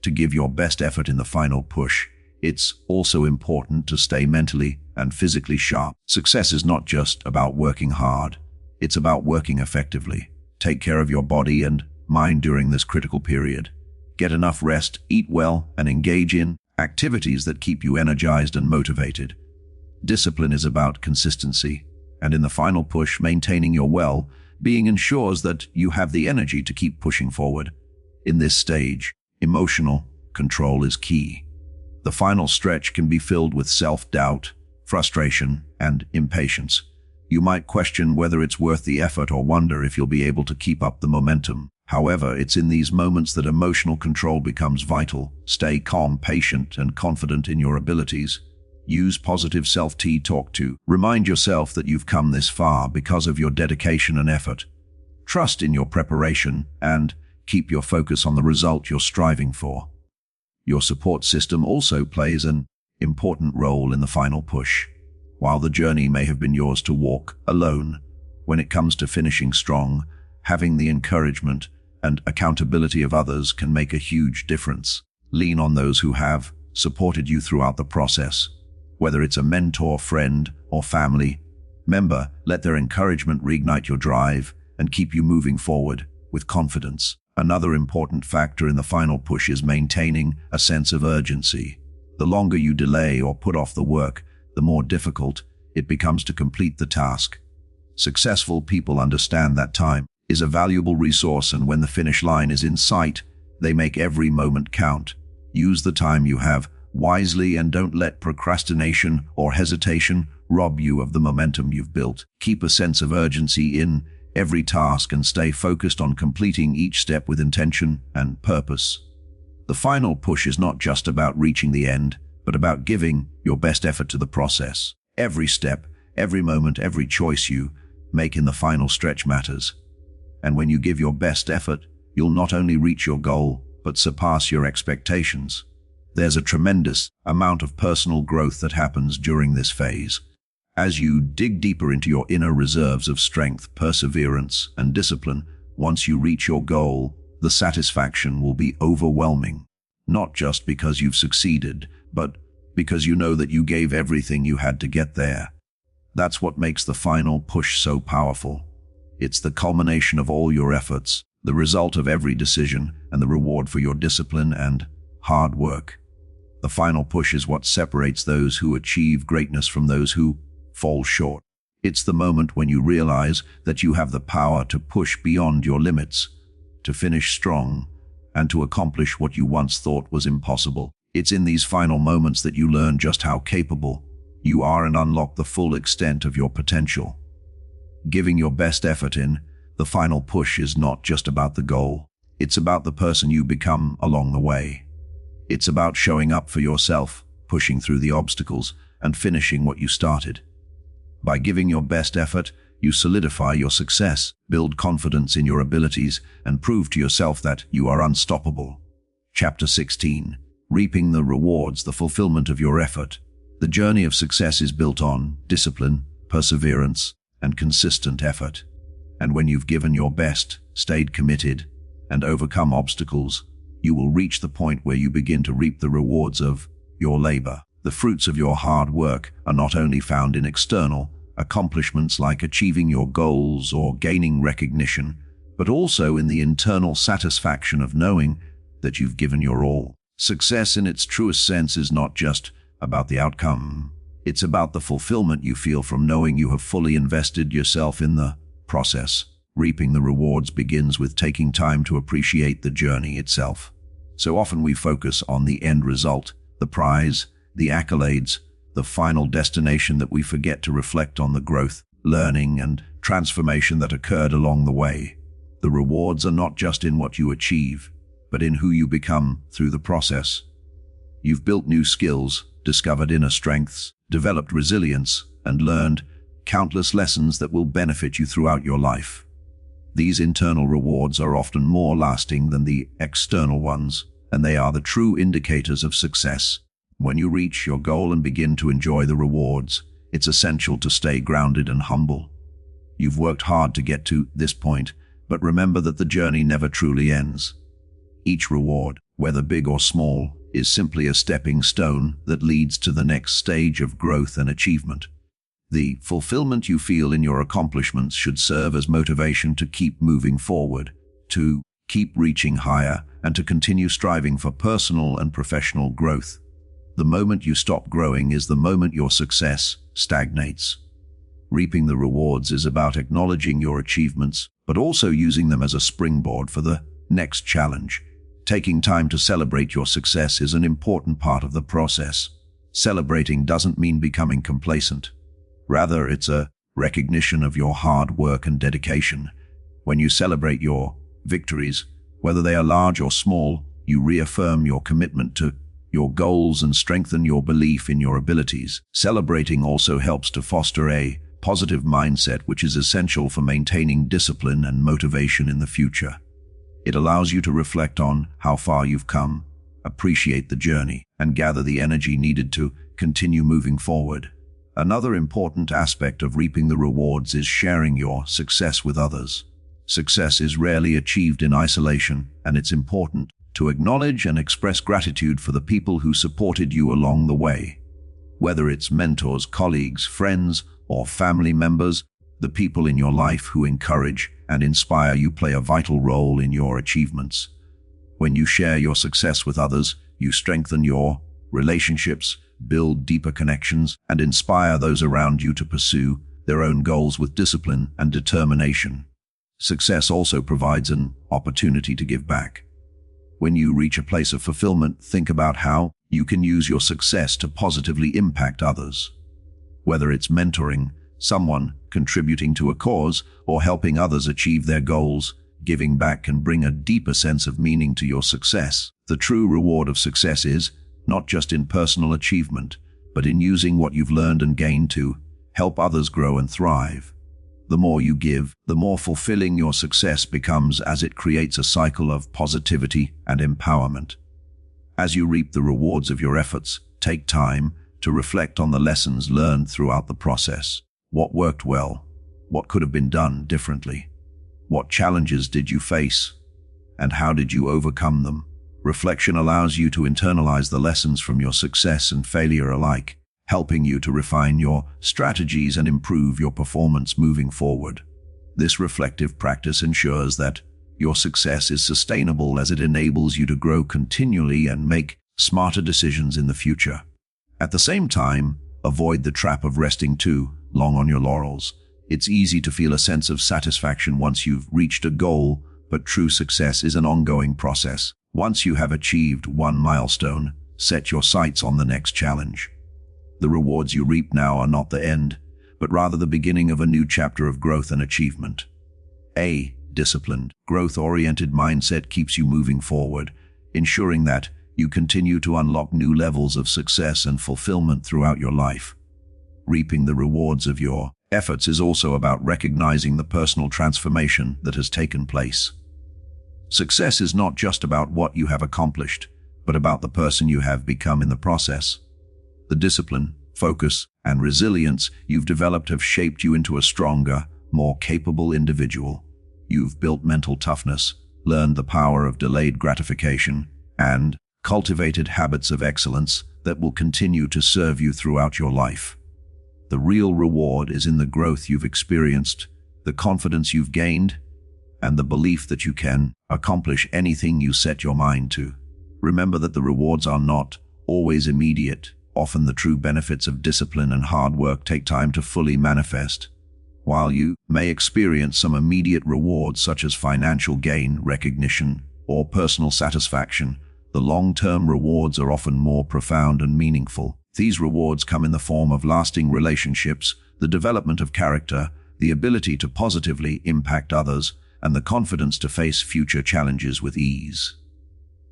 To give your best effort in the final push, it's also important to stay mentally and physically sharp. Success is not just about working hard, it's about working effectively. Take care of your body and mind during this critical period. Get enough rest, eat well, and engage in activities that keep you energized and motivated. Discipline is about consistency, and in the final push, maintaining your well-being ensures that you have the energy to keep pushing forward. In this stage, emotional control is key. The final stretch can be filled with self-doubt, frustration, and impatience. You might question whether it's worth the effort or wonder if you'll be able to keep up the momentum. However, it's in these moments that emotional control becomes vital. Stay calm, patient, and confident in your abilities. Use positive self-talk to remind yourself that you've come this far because of your dedication and effort. Trust in your preparation and keep your focus on the result you're striving for. Your support system also plays an important role in the final push. While the journey may have been yours to walk alone, when it comes to finishing strong, having the encouragement and accountability of others can make a huge difference. Lean on those who have supported you throughout the process. Whether it's a mentor, friend, or family member, let their encouragement reignite your drive and keep you moving forward with confidence. Another important factor in the final push is maintaining a sense of urgency. The longer you delay or put off the work, the more difficult it becomes to complete the task. Successful people understand that time is a valuable resource, and when the finish line is in sight, they make every moment count. Use the time you have wisely and don't let procrastination or hesitation rob you of the momentum you've built. Keep a sense of urgency in every task and stay focused on completing each step with intention and purpose. The final push is not just about reaching the end, but about giving your best effort to the process. Every step, every moment, every choice you make in the final stretch matters. And when you give your best effort, you'll not only reach your goal, but surpass your expectations. There's a tremendous amount of personal growth that happens during this phase. As you dig deeper into your inner reserves of strength, perseverance, and discipline, once you reach your goal, the satisfaction will be overwhelming. Not just because you've succeeded, but because you know that you gave everything you had to get there. That's what makes the final push so powerful. It's the culmination of all your efforts, the result of every decision, and the reward for your discipline and hard work. The final push is what separates those who achieve greatness from those who fall short. It's the moment when you realize that you have the power to push beyond your limits, to finish strong, and to accomplish what you once thought was impossible. It's in these final moments that you learn just how capable you are and unlock the full extent of your potential. Giving your best effort in the final push is not just about the goal. It's about the person you become along the way. It's about showing up for yourself, pushing through the obstacles, and finishing what you started. By giving your best effort, you solidify your success, build confidence in your abilities, and prove to yourself that you are unstoppable. Chapter 16. Reaping the rewards, the fulfillment of your effort. The journey of success is built on discipline, perseverance, and consistent effort. And when you've given your best, stayed committed, and overcome obstacles, you will reach the point where you begin to reap the rewards of your labor. The fruits of your hard work are not only found in external accomplishments like achieving your goals or gaining recognition, but also in the internal satisfaction of knowing that you've given your all. Success in its truest sense is not just about the outcome. It's about the fulfillment you feel from knowing you have fully invested yourself in the process. Reaping the rewards begins with taking time to appreciate the journey itself. So often we focus on the end result, the prize, the accolades, the final destination, that we forget to reflect on the growth, learning, and transformation that occurred along the way. The rewards are not just in what you achieve, but in who you become through the process. You've built new skills, discovered inner strengths, developed resilience, and learned countless lessons that will benefit you throughout your life. These internal rewards are often more lasting than the external ones, and they are the true indicators of success. When you reach your goal and begin to enjoy the rewards, it's essential to stay grounded and humble. You've worked hard to get to this point, but remember that the journey never truly ends. Each reward, whether big or small, is simply a stepping stone that leads to the next stage of growth and achievement. The fulfillment you feel in your accomplishments should serve as motivation to keep moving forward, to keep reaching higher, and to continue striving for personal and professional growth. The moment you stop growing is the moment your success stagnates. Reaping the rewards is about acknowledging your achievements, but also using them as a springboard for the next challenge. Taking time to celebrate your success is an important part of the process. Celebrating doesn't mean becoming complacent. Rather, it's a recognition of your hard work and dedication. When you celebrate your victories, whether they are large or small, you reaffirm your commitment to your goals and strengthen your belief in your abilities. Celebrating also helps to foster a positive mindset, which is essential for maintaining discipline and motivation in the future. It allows you to reflect on how far you've come, appreciate the journey, and gather the energy needed to continue moving forward. Another important aspect of reaping the rewards is sharing your success with others. Success is rarely achieved in isolation, and it's important to acknowledge and express gratitude for the people who supported you along the way. Whether it's mentors, colleagues, friends, or family members, the people in your life who encourage and inspire you play a vital role in your achievements. When you share your success with others, you strengthen your relationships, build deeper connections, and inspire those around you to pursue their own goals with discipline and determination. Success also provides an opportunity to give back. When you reach a place of fulfillment, think about how you can use your success to positively impact others. Whether it's mentoring someone, contributing to a cause, or helping others achieve their goals, giving back can bring a deeper sense of meaning to your success. The true reward of success is not just in personal achievement, but in using what you've learned and gained to help others grow and thrive. The more you give, the more fulfilling your success becomes, as it creates a cycle of positivity and empowerment. As you reap the rewards of your efforts, take time to reflect on the lessons learned throughout the process. What worked well? What could have been done differently? What challenges did you face? And how did you overcome them? Reflection allows you to internalize the lessons from your success and failure alike, helping you to refine your strategies and improve your performance moving forward. This reflective practice ensures that your success is sustainable, as it enables you to grow continually and make smarter decisions in the future. At the same time, avoid the trap of resting too long on your laurels. It's easy to feel a sense of satisfaction once you've reached a goal, but true success is an ongoing process. Once you have achieved one milestone, set your sights on the next challenge. The rewards you reap now are not the end, but rather the beginning of a new chapter of growth and achievement. A disciplined, growth-oriented mindset keeps you moving forward, ensuring that you continue to unlock new levels of success and fulfillment throughout your life. Reaping the rewards of your efforts is also about recognizing the personal transformation that has taken place. Success is not just about what you have accomplished, but about the person you have become in the process. The discipline, focus, and resilience you've developed have shaped you into a stronger, more capable individual. You've built mental toughness, learned the power of delayed gratification, and cultivated habits of excellence that will continue to serve you throughout your life. The real reward is in the growth you've experienced, the confidence you've gained, and the belief that you can accomplish anything you set your mind to. Remember that the rewards are not always immediate. Often the true benefits of discipline and hard work take time to fully manifest. While you may experience some immediate rewards such as financial gain, recognition, or personal satisfaction, the long-term rewards are often more profound and meaningful. These rewards come in the form of lasting relationships, the development of character, the ability to positively impact others, and the confidence to face future challenges with ease.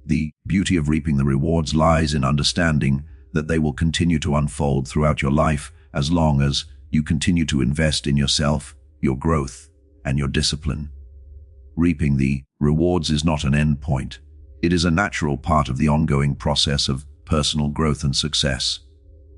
The beauty of reaping the rewards lies in understanding that they will continue to unfold throughout your life as long as you continue to invest in yourself, your growth, and your discipline. Reaping the rewards is not an end point. It is a natural part of the ongoing process of personal growth and success.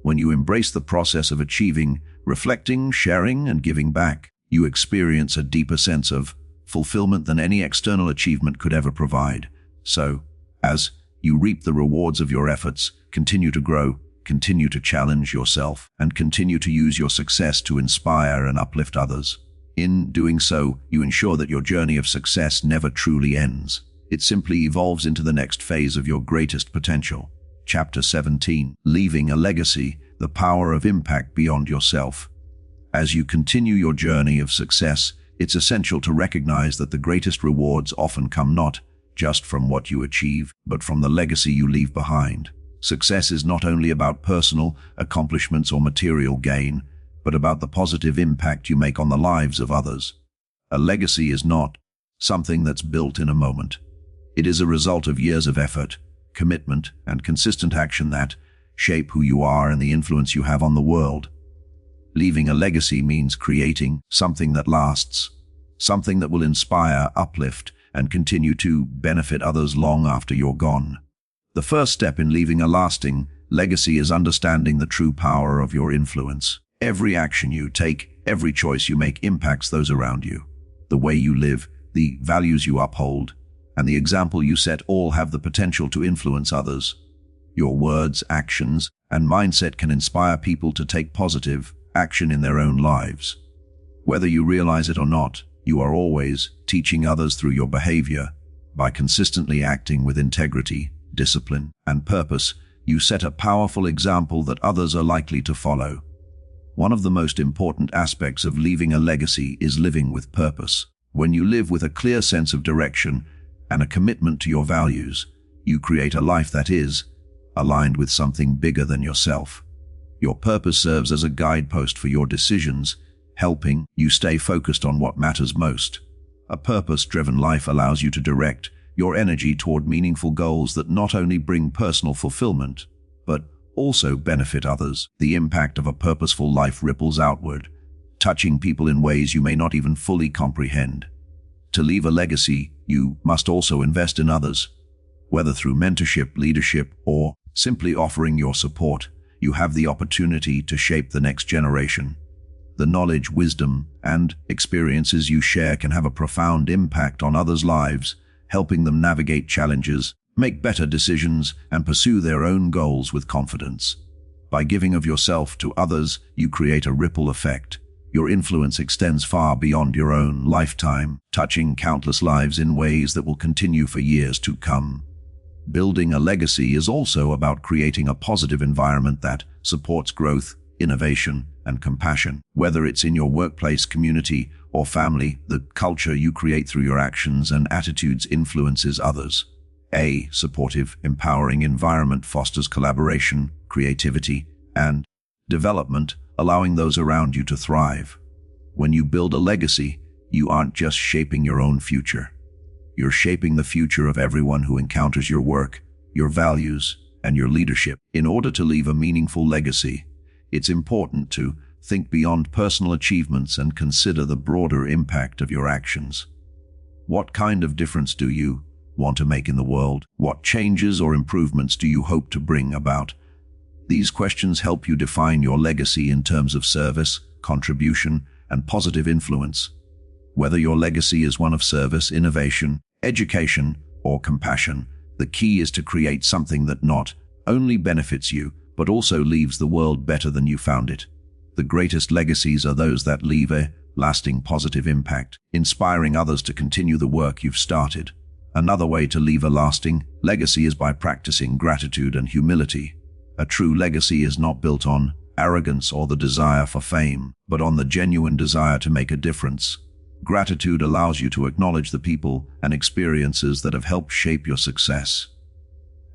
When you embrace the process of achieving, reflecting, sharing, and giving back, you experience a deeper sense of fulfillment than any external achievement could ever provide. So, as you reap the rewards of your efforts, continue to grow, continue to challenge yourself, and continue to use your success to inspire and uplift others. In doing so, you ensure that your journey of success never truly ends. It simply evolves into the next phase of your greatest potential. Chapter 17, Leaving a Legacy, the Power of Impact Beyond Yourself. As you continue your journey of success, it's essential to recognize that the greatest rewards often come not just from what you achieve, but from the legacy you leave behind. Success is not only about personal accomplishments or material gain, but about the positive impact you make on the lives of others. A legacy is not something that's built in a moment. It is a result of years of effort, commitment, and consistent action that shape who you are and the influence you have on the world. Leaving a legacy means creating something that lasts, something that will inspire, uplift, and continue to benefit others long after you're gone. The first step in leaving a lasting legacy is understanding the true power of your influence. Every action you take, every choice you make impacts those around you. The way you live, the values you uphold, and the example you set all have the potential to influence others. Your words, actions, and mindset can inspire people to take positive action in their own lives. Whether you realize it or not, you are always teaching others through your behavior. By consistently acting with integrity, discipline, and purpose, you set a powerful example that others are likely to follow. One of the most important aspects of leaving a legacy is living with purpose. When you live with a clear sense of direction and a commitment to your values, you create a life that is aligned with something bigger than yourself. Your purpose serves as a guidepost for your decisions, helping you stay focused on what matters most. A purpose-driven life allows you to direct your energy toward meaningful goals that not only bring personal fulfillment, but also benefit others. The impact of a purposeful life ripples outward, touching people in ways you may not even fully comprehend. To leave a legacy, you must also invest in others. Whether through mentorship, leadership, or simply offering your support, you have the opportunity to shape the next generation. The knowledge, wisdom, and experiences you share can have a profound impact on others' lives, helping them navigate challenges, make better decisions, and pursue their own goals with confidence. By giving of yourself to others, you create a ripple effect. Your influence extends far beyond your own lifetime, touching countless lives in ways that will continue for years to come. Building a legacy is also about creating a positive environment that supports growth, innovation, and compassion. Whether it's in your workplace, community, or family, the culture you create through your actions and attitudes influences others. A supportive, empowering environment fosters collaboration, creativity, and development, allowing those around you to thrive. When you build a legacy, you aren't just shaping your own future. You're shaping the future of everyone who encounters your work, your values, and your leadership. In order to leave a meaningful legacy, it's important to think beyond personal achievements and consider the broader impact of your actions. What kind of difference do you want to make in the world? What changes or improvements do you hope to bring about? These questions help you define your legacy in terms of service, contribution, and positive influence. Whether your legacy is one of service, innovation, education, or compassion, the key is to create something that not only benefits you, but also leaves the world better than you found it. The greatest legacies are those that leave a lasting positive impact, inspiring others to continue the work you've started. Another way to leave a lasting legacy is by practicing gratitude and humility. A true legacy is not built on arrogance or the desire for fame, but on the genuine desire to make a difference. Gratitude allows you to acknowledge the people and experiences that have helped shape your success.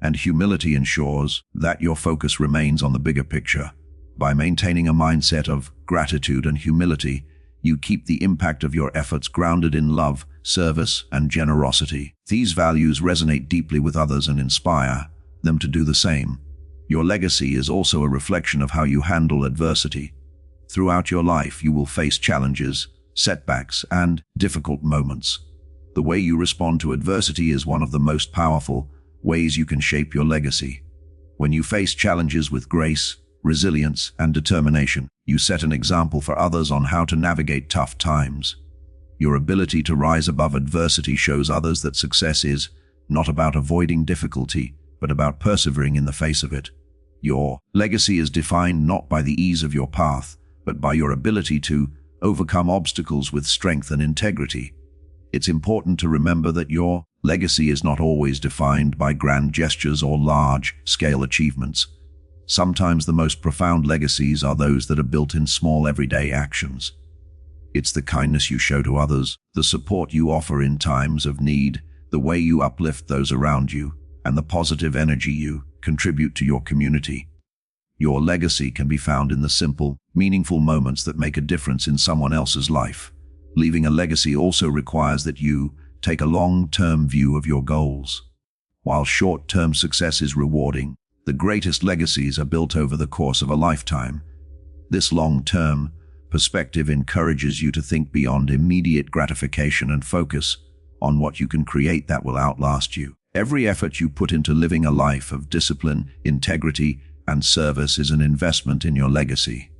And humility ensures that your focus remains on the bigger picture. By maintaining a mindset of gratitude and humility, you keep the impact of your efforts grounded in love, service, and generosity. These values resonate deeply with others and inspire them to do the same. Your legacy is also a reflection of how you handle adversity. Throughout your life, you will face challenges, setbacks, and difficult moments. The way you respond to adversity is one of the most powerful ways you can shape your legacy. When you face challenges with grace, resilience, and determination, you set an example for others on how to navigate tough times. Your ability to rise above adversity shows others that success is not about avoiding difficulty, but about persevering in the face of it. Your legacy is defined not by the ease of your path, but by your ability to overcome obstacles with strength and integrity. It's important to remember that your legacy is not always defined by grand gestures or large-scale achievements. Sometimes the most profound legacies are those that are built in small everyday actions. It's the kindness you show to others, the support you offer in times of need, the way you uplift those around you, and the positive energy you contribute to your community. Your legacy can be found in the simple, meaningful moments that make a difference in someone else's life. Leaving a legacy also requires that you take a long-term view of your goals. While short-term success is rewarding, the greatest legacies are built over the course of a lifetime. This long-term perspective encourages you to think beyond immediate gratification and focus on what you can create that will outlast you. Every effort you put into living a life of discipline, integrity, and service is an investment in your legacy.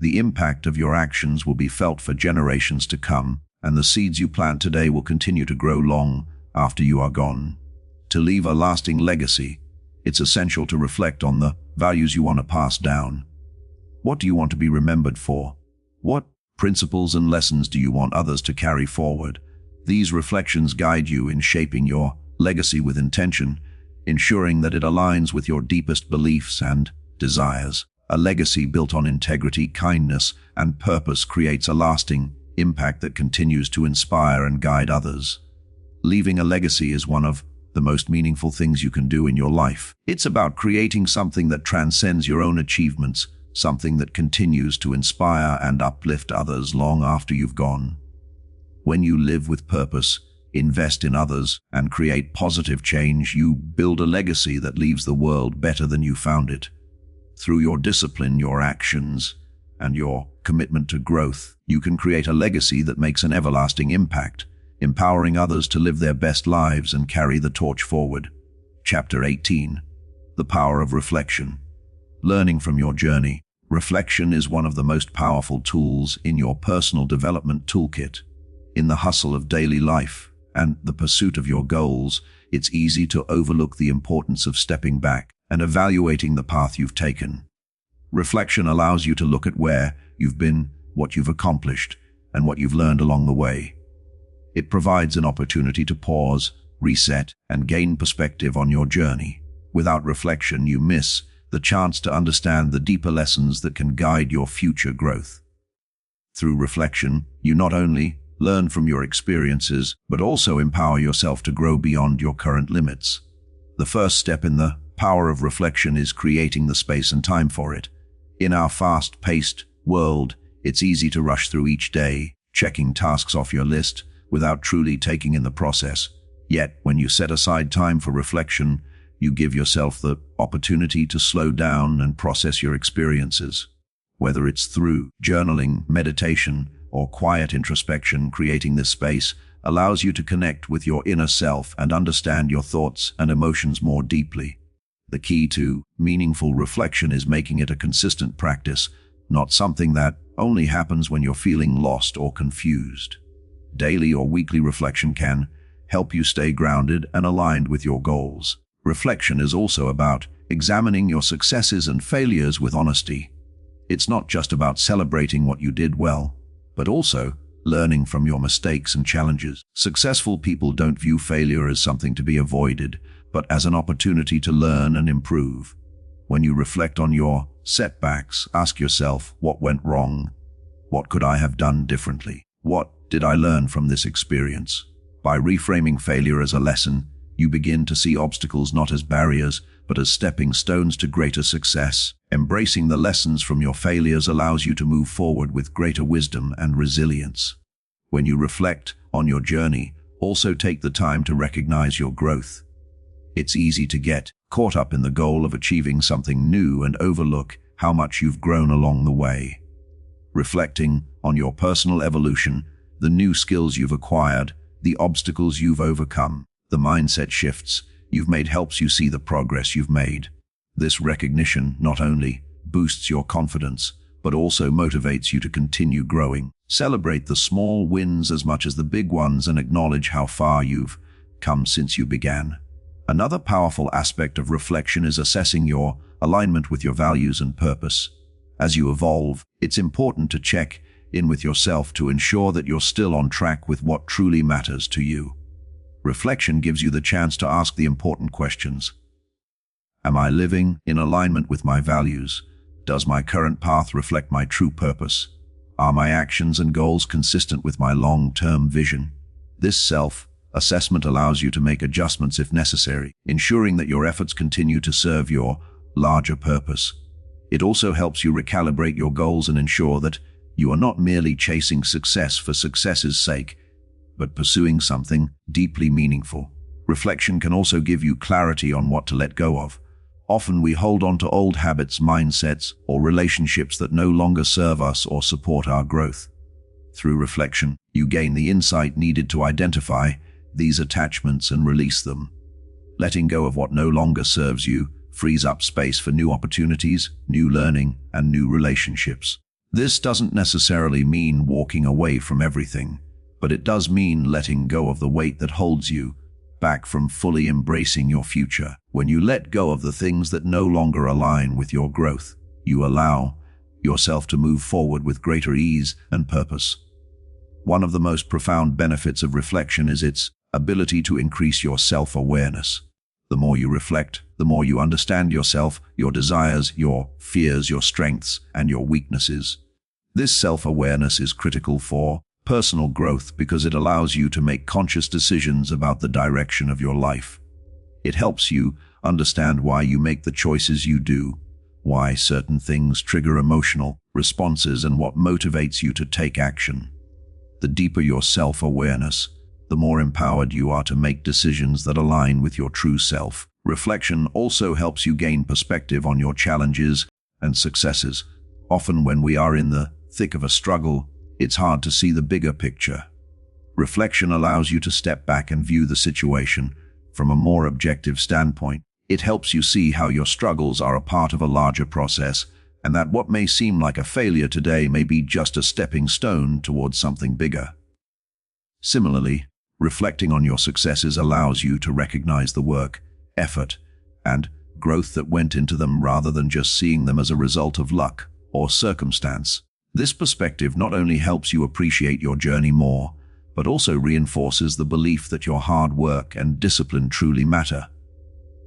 The impact of your actions will be felt for generations to come, and the seeds you plant today will continue to grow long after you are gone. To leave a lasting legacy, it's essential to reflect on the values you want to pass down. What do you want to be remembered for? What principles and lessons do you want others to carry forward? These reflections guide you in shaping your legacy with intention, ensuring that it aligns with your deepest beliefs and desires. A legacy built on integrity, kindness, and purpose creates a lasting impact that continues to inspire and guide others. Leaving a legacy is one of the most meaningful things you can do in your life. It's about creating something that transcends your own achievements, something that continues to inspire and uplift others long after you've gone. When you live with purpose, invest in others, and create positive change, you build a legacy that leaves the world better than you found it. Through your discipline, your actions, and your commitment to growth, you can create a legacy that makes an everlasting impact, empowering others to live their best lives and carry the torch forward. Chapter 18. The Power of Reflection. Learning from your journey. Reflection is one of the most powerful tools in your personal development toolkit. In the hustle of daily life and the pursuit of your goals, it's easy to overlook the importance of stepping back and evaluating the path you've taken. Reflection allows you to look at where you've been, what you've accomplished, and what you've learned along the way. It provides an opportunity to pause, reset, and gain perspective on your journey. Without reflection, you miss the chance to understand the deeper lessons that can guide your future growth. Through reflection, you not only learn from your experiences, but also empower yourself to grow beyond your current limits. The first step in the power of reflection is creating the space and time for it. In our fast-paced world, it's easy to rush through each day, checking tasks off your list without truly taking in the process. Yet, when you set aside time for reflection, you give yourself the opportunity to slow down and process your experiences. Whether it's through journaling, meditation, or quiet introspection, creating this space allows you to connect with your inner self and understand your thoughts and emotions more deeply. The key to meaningful reflection is making it a consistent practice, not something that only happens when you're feeling lost or confused. Daily or weekly reflection can help you stay grounded and aligned with your goals. Reflection is also about examining your successes and failures with honesty. It's not just about celebrating what you did well, but also learning from your mistakes and challenges. Successful people don't view failure as something to be avoided, but as an opportunity to learn and improve. When you reflect on your setbacks, ask yourself, what went wrong? What could I have done differently? What did I learn from this experience? By reframing failure as a lesson, you begin to see obstacles not as barriers, but as stepping stones to greater success. Embracing the lessons from your failures allows you to move forward with greater wisdom and resilience. When you reflect on your journey, also take the time to recognize your growth. It's easy to get caught up in the goal of achieving something new and overlook how much you've grown along the way. Reflecting on your personal evolution, the new skills you've acquired, the obstacles you've overcome, the mindset shifts you've made helps you see the progress you've made. This recognition not only boosts your confidence, but also motivates you to continue growing. Celebrate the small wins as much as the big ones and acknowledge how far you've come since you began. Another powerful aspect of reflection is assessing your alignment with your values and purpose. As you evolve, it's important to check in with yourself to ensure that you're still on track with what truly matters to you. Reflection gives you the chance to ask the important questions. Am I living in alignment with my values? Does my current path reflect my true purpose? Are my actions and goals consistent with my long-term vision? This self-assessment allows you to make adjustments if necessary, ensuring that your efforts continue to serve your larger purpose. It also helps you recalibrate your goals and ensure that you are not merely chasing success for success's sake, but pursuing something deeply meaningful. Reflection can also give you clarity on what to let go of. Often we hold on to old habits, mindsets, or relationships that no longer serve us or support our growth. Through reflection, you gain the insight needed to identify these attachments and release them. Letting go of what no longer serves you frees up space for new opportunities, new learning, and new relationships. This doesn't necessarily mean walking away from everything, but it does mean letting go of the weight that holds you back from fully embracing your future. When you let go of the things that no longer align with your growth, you allow yourself to move forward with greater ease and purpose. One of the most profound benefits of reflection is its ability to increase your self-awareness. The more you reflect, the more you understand yourself, your desires, your fears, your strengths, and your weaknesses. This self-awareness is critical for personal growth because it allows you to make conscious decisions about the direction of your life. It helps you understand why you make the choices you do, why certain things trigger emotional responses, and what motivates you to take action. The deeper your self-awareness, the more empowered you are to make decisions that align with your true self. Reflection also helps you gain perspective on your challenges and successes. Often when we are in the thick of a struggle, it's hard to see the bigger picture. Reflection allows you to step back and view the situation from a more objective standpoint. It helps you see how your struggles are a part of a larger process, and that what may seem like a failure today may be just a stepping stone towards something bigger. Similarly, reflecting on your successes allows you to recognize the work, effort, and growth that went into them rather than just seeing them as a result of luck or circumstance. This perspective not only helps you appreciate your journey more, but also reinforces the belief that your hard work and discipline truly matter.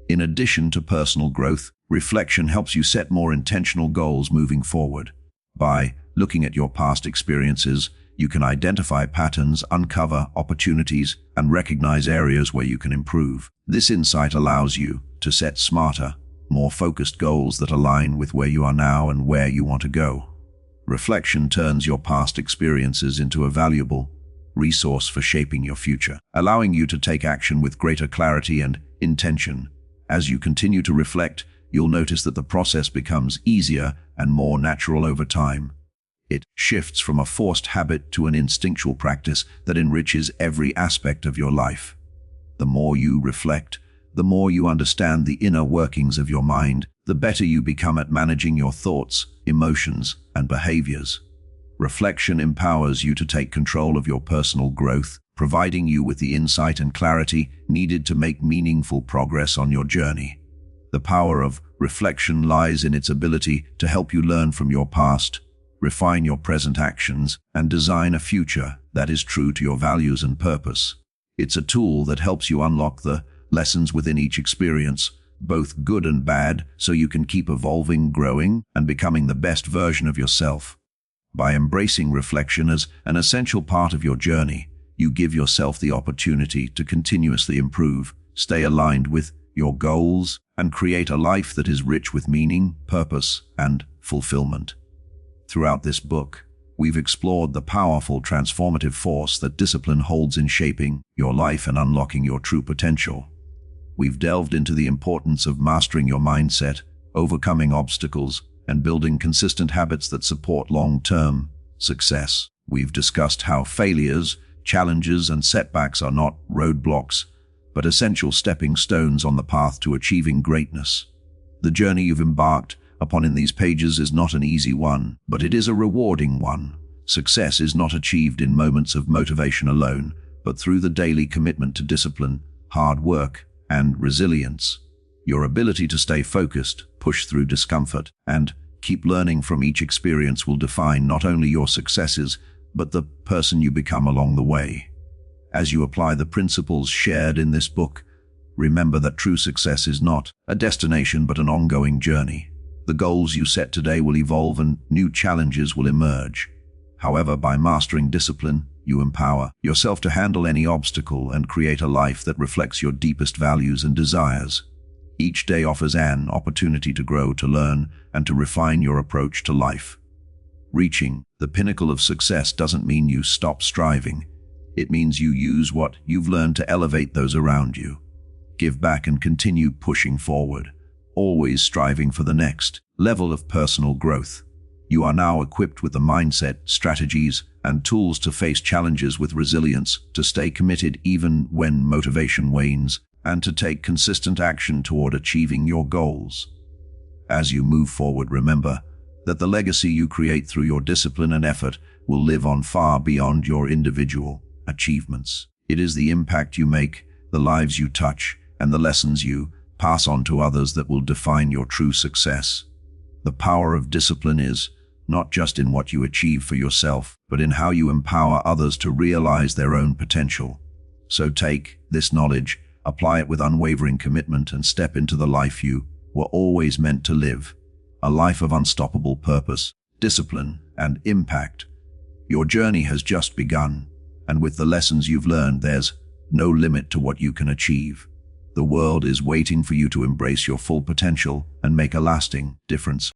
In addition to personal growth, reflection helps you set more intentional goals moving forward. By looking at your past experiences, you can identify patterns, uncover opportunities, and recognize areas where you can improve. This insight allows you to set smarter, more focused goals that align with where you are now and where you want to go. Reflection turns your past experiences into a valuable resource for shaping your future, allowing you to take action with greater clarity and intention. As you continue to reflect, you'll notice that the process becomes easier and more natural over time. It shifts from a forced habit to an instinctual practice that enriches every aspect of your life. The more you reflect, the more you understand the inner workings of your mind, the better you become at managing your thoughts, emotions, and behaviors. Reflection empowers you to take control of your personal growth, providing you with the insight and clarity needed to make meaningful progress on your journey. The power of reflection lies in its ability to help you learn from your past, refine your present actions, and design a future that is true to your values and purpose. It's a tool that helps you unlock the lessons within each experience, both good and bad, so you can keep evolving, growing, and becoming the best version of yourself. By embracing reflection as an essential part of your journey, you give yourself the opportunity to continuously improve, stay aligned with your goals, and create a life that is rich with meaning, purpose, and fulfillment. Throughout this book, we've explored the powerful transformative force that discipline holds in shaping your life and unlocking your true potential. We've delved into the importance of mastering your mindset, overcoming obstacles, and building consistent habits that support long-term success. We've discussed how failures, challenges, and setbacks are not roadblocks, but essential stepping stones on the path to achieving greatness. The journey you've embarked upon in these pages is not an easy one, but it is a rewarding one. Success is not achieved in moments of motivation alone, but through the daily commitment to discipline, hard work, and resilience. Your ability to stay focused, push through discomfort, and Keep learning from each experience will define not only your successes, but the person you become along the way. As you apply the principles shared in this book, remember that true success is not a destination but an ongoing journey. The goals you set today will evolve and new challenges will emerge. However, by mastering discipline, you empower yourself to handle any obstacle and create a life that reflects your deepest values and desires. Each day offers an opportunity to grow, to learn, and to refine your approach to life. Reaching the pinnacle of success doesn't mean you stop striving. It means you use what you've learned to elevate those around you. Give back and continue pushing forward, always striving for the next level of personal growth. You are now equipped with the mindset, strategies, and tools to face challenges with resilience, to stay committed even when motivation wanes, and to take consistent action toward achieving your goals. As you move forward, remember that the legacy you create through your discipline and effort will live on far beyond your individual achievements. It is the impact you make, the lives you touch, and the lessons you pass on to others that will define your true success. The power of discipline is not just in what you achieve for yourself, but in how you empower others to realize their own potential. So take this knowledge, apply it with unwavering commitment, and step into the life you were always meant to live. A life of unstoppable purpose, discipline, and impact. Your journey has just begun, and with the lessons you've learned, there's no limit to what you can achieve. The world is waiting for you to embrace your full potential and make a lasting difference.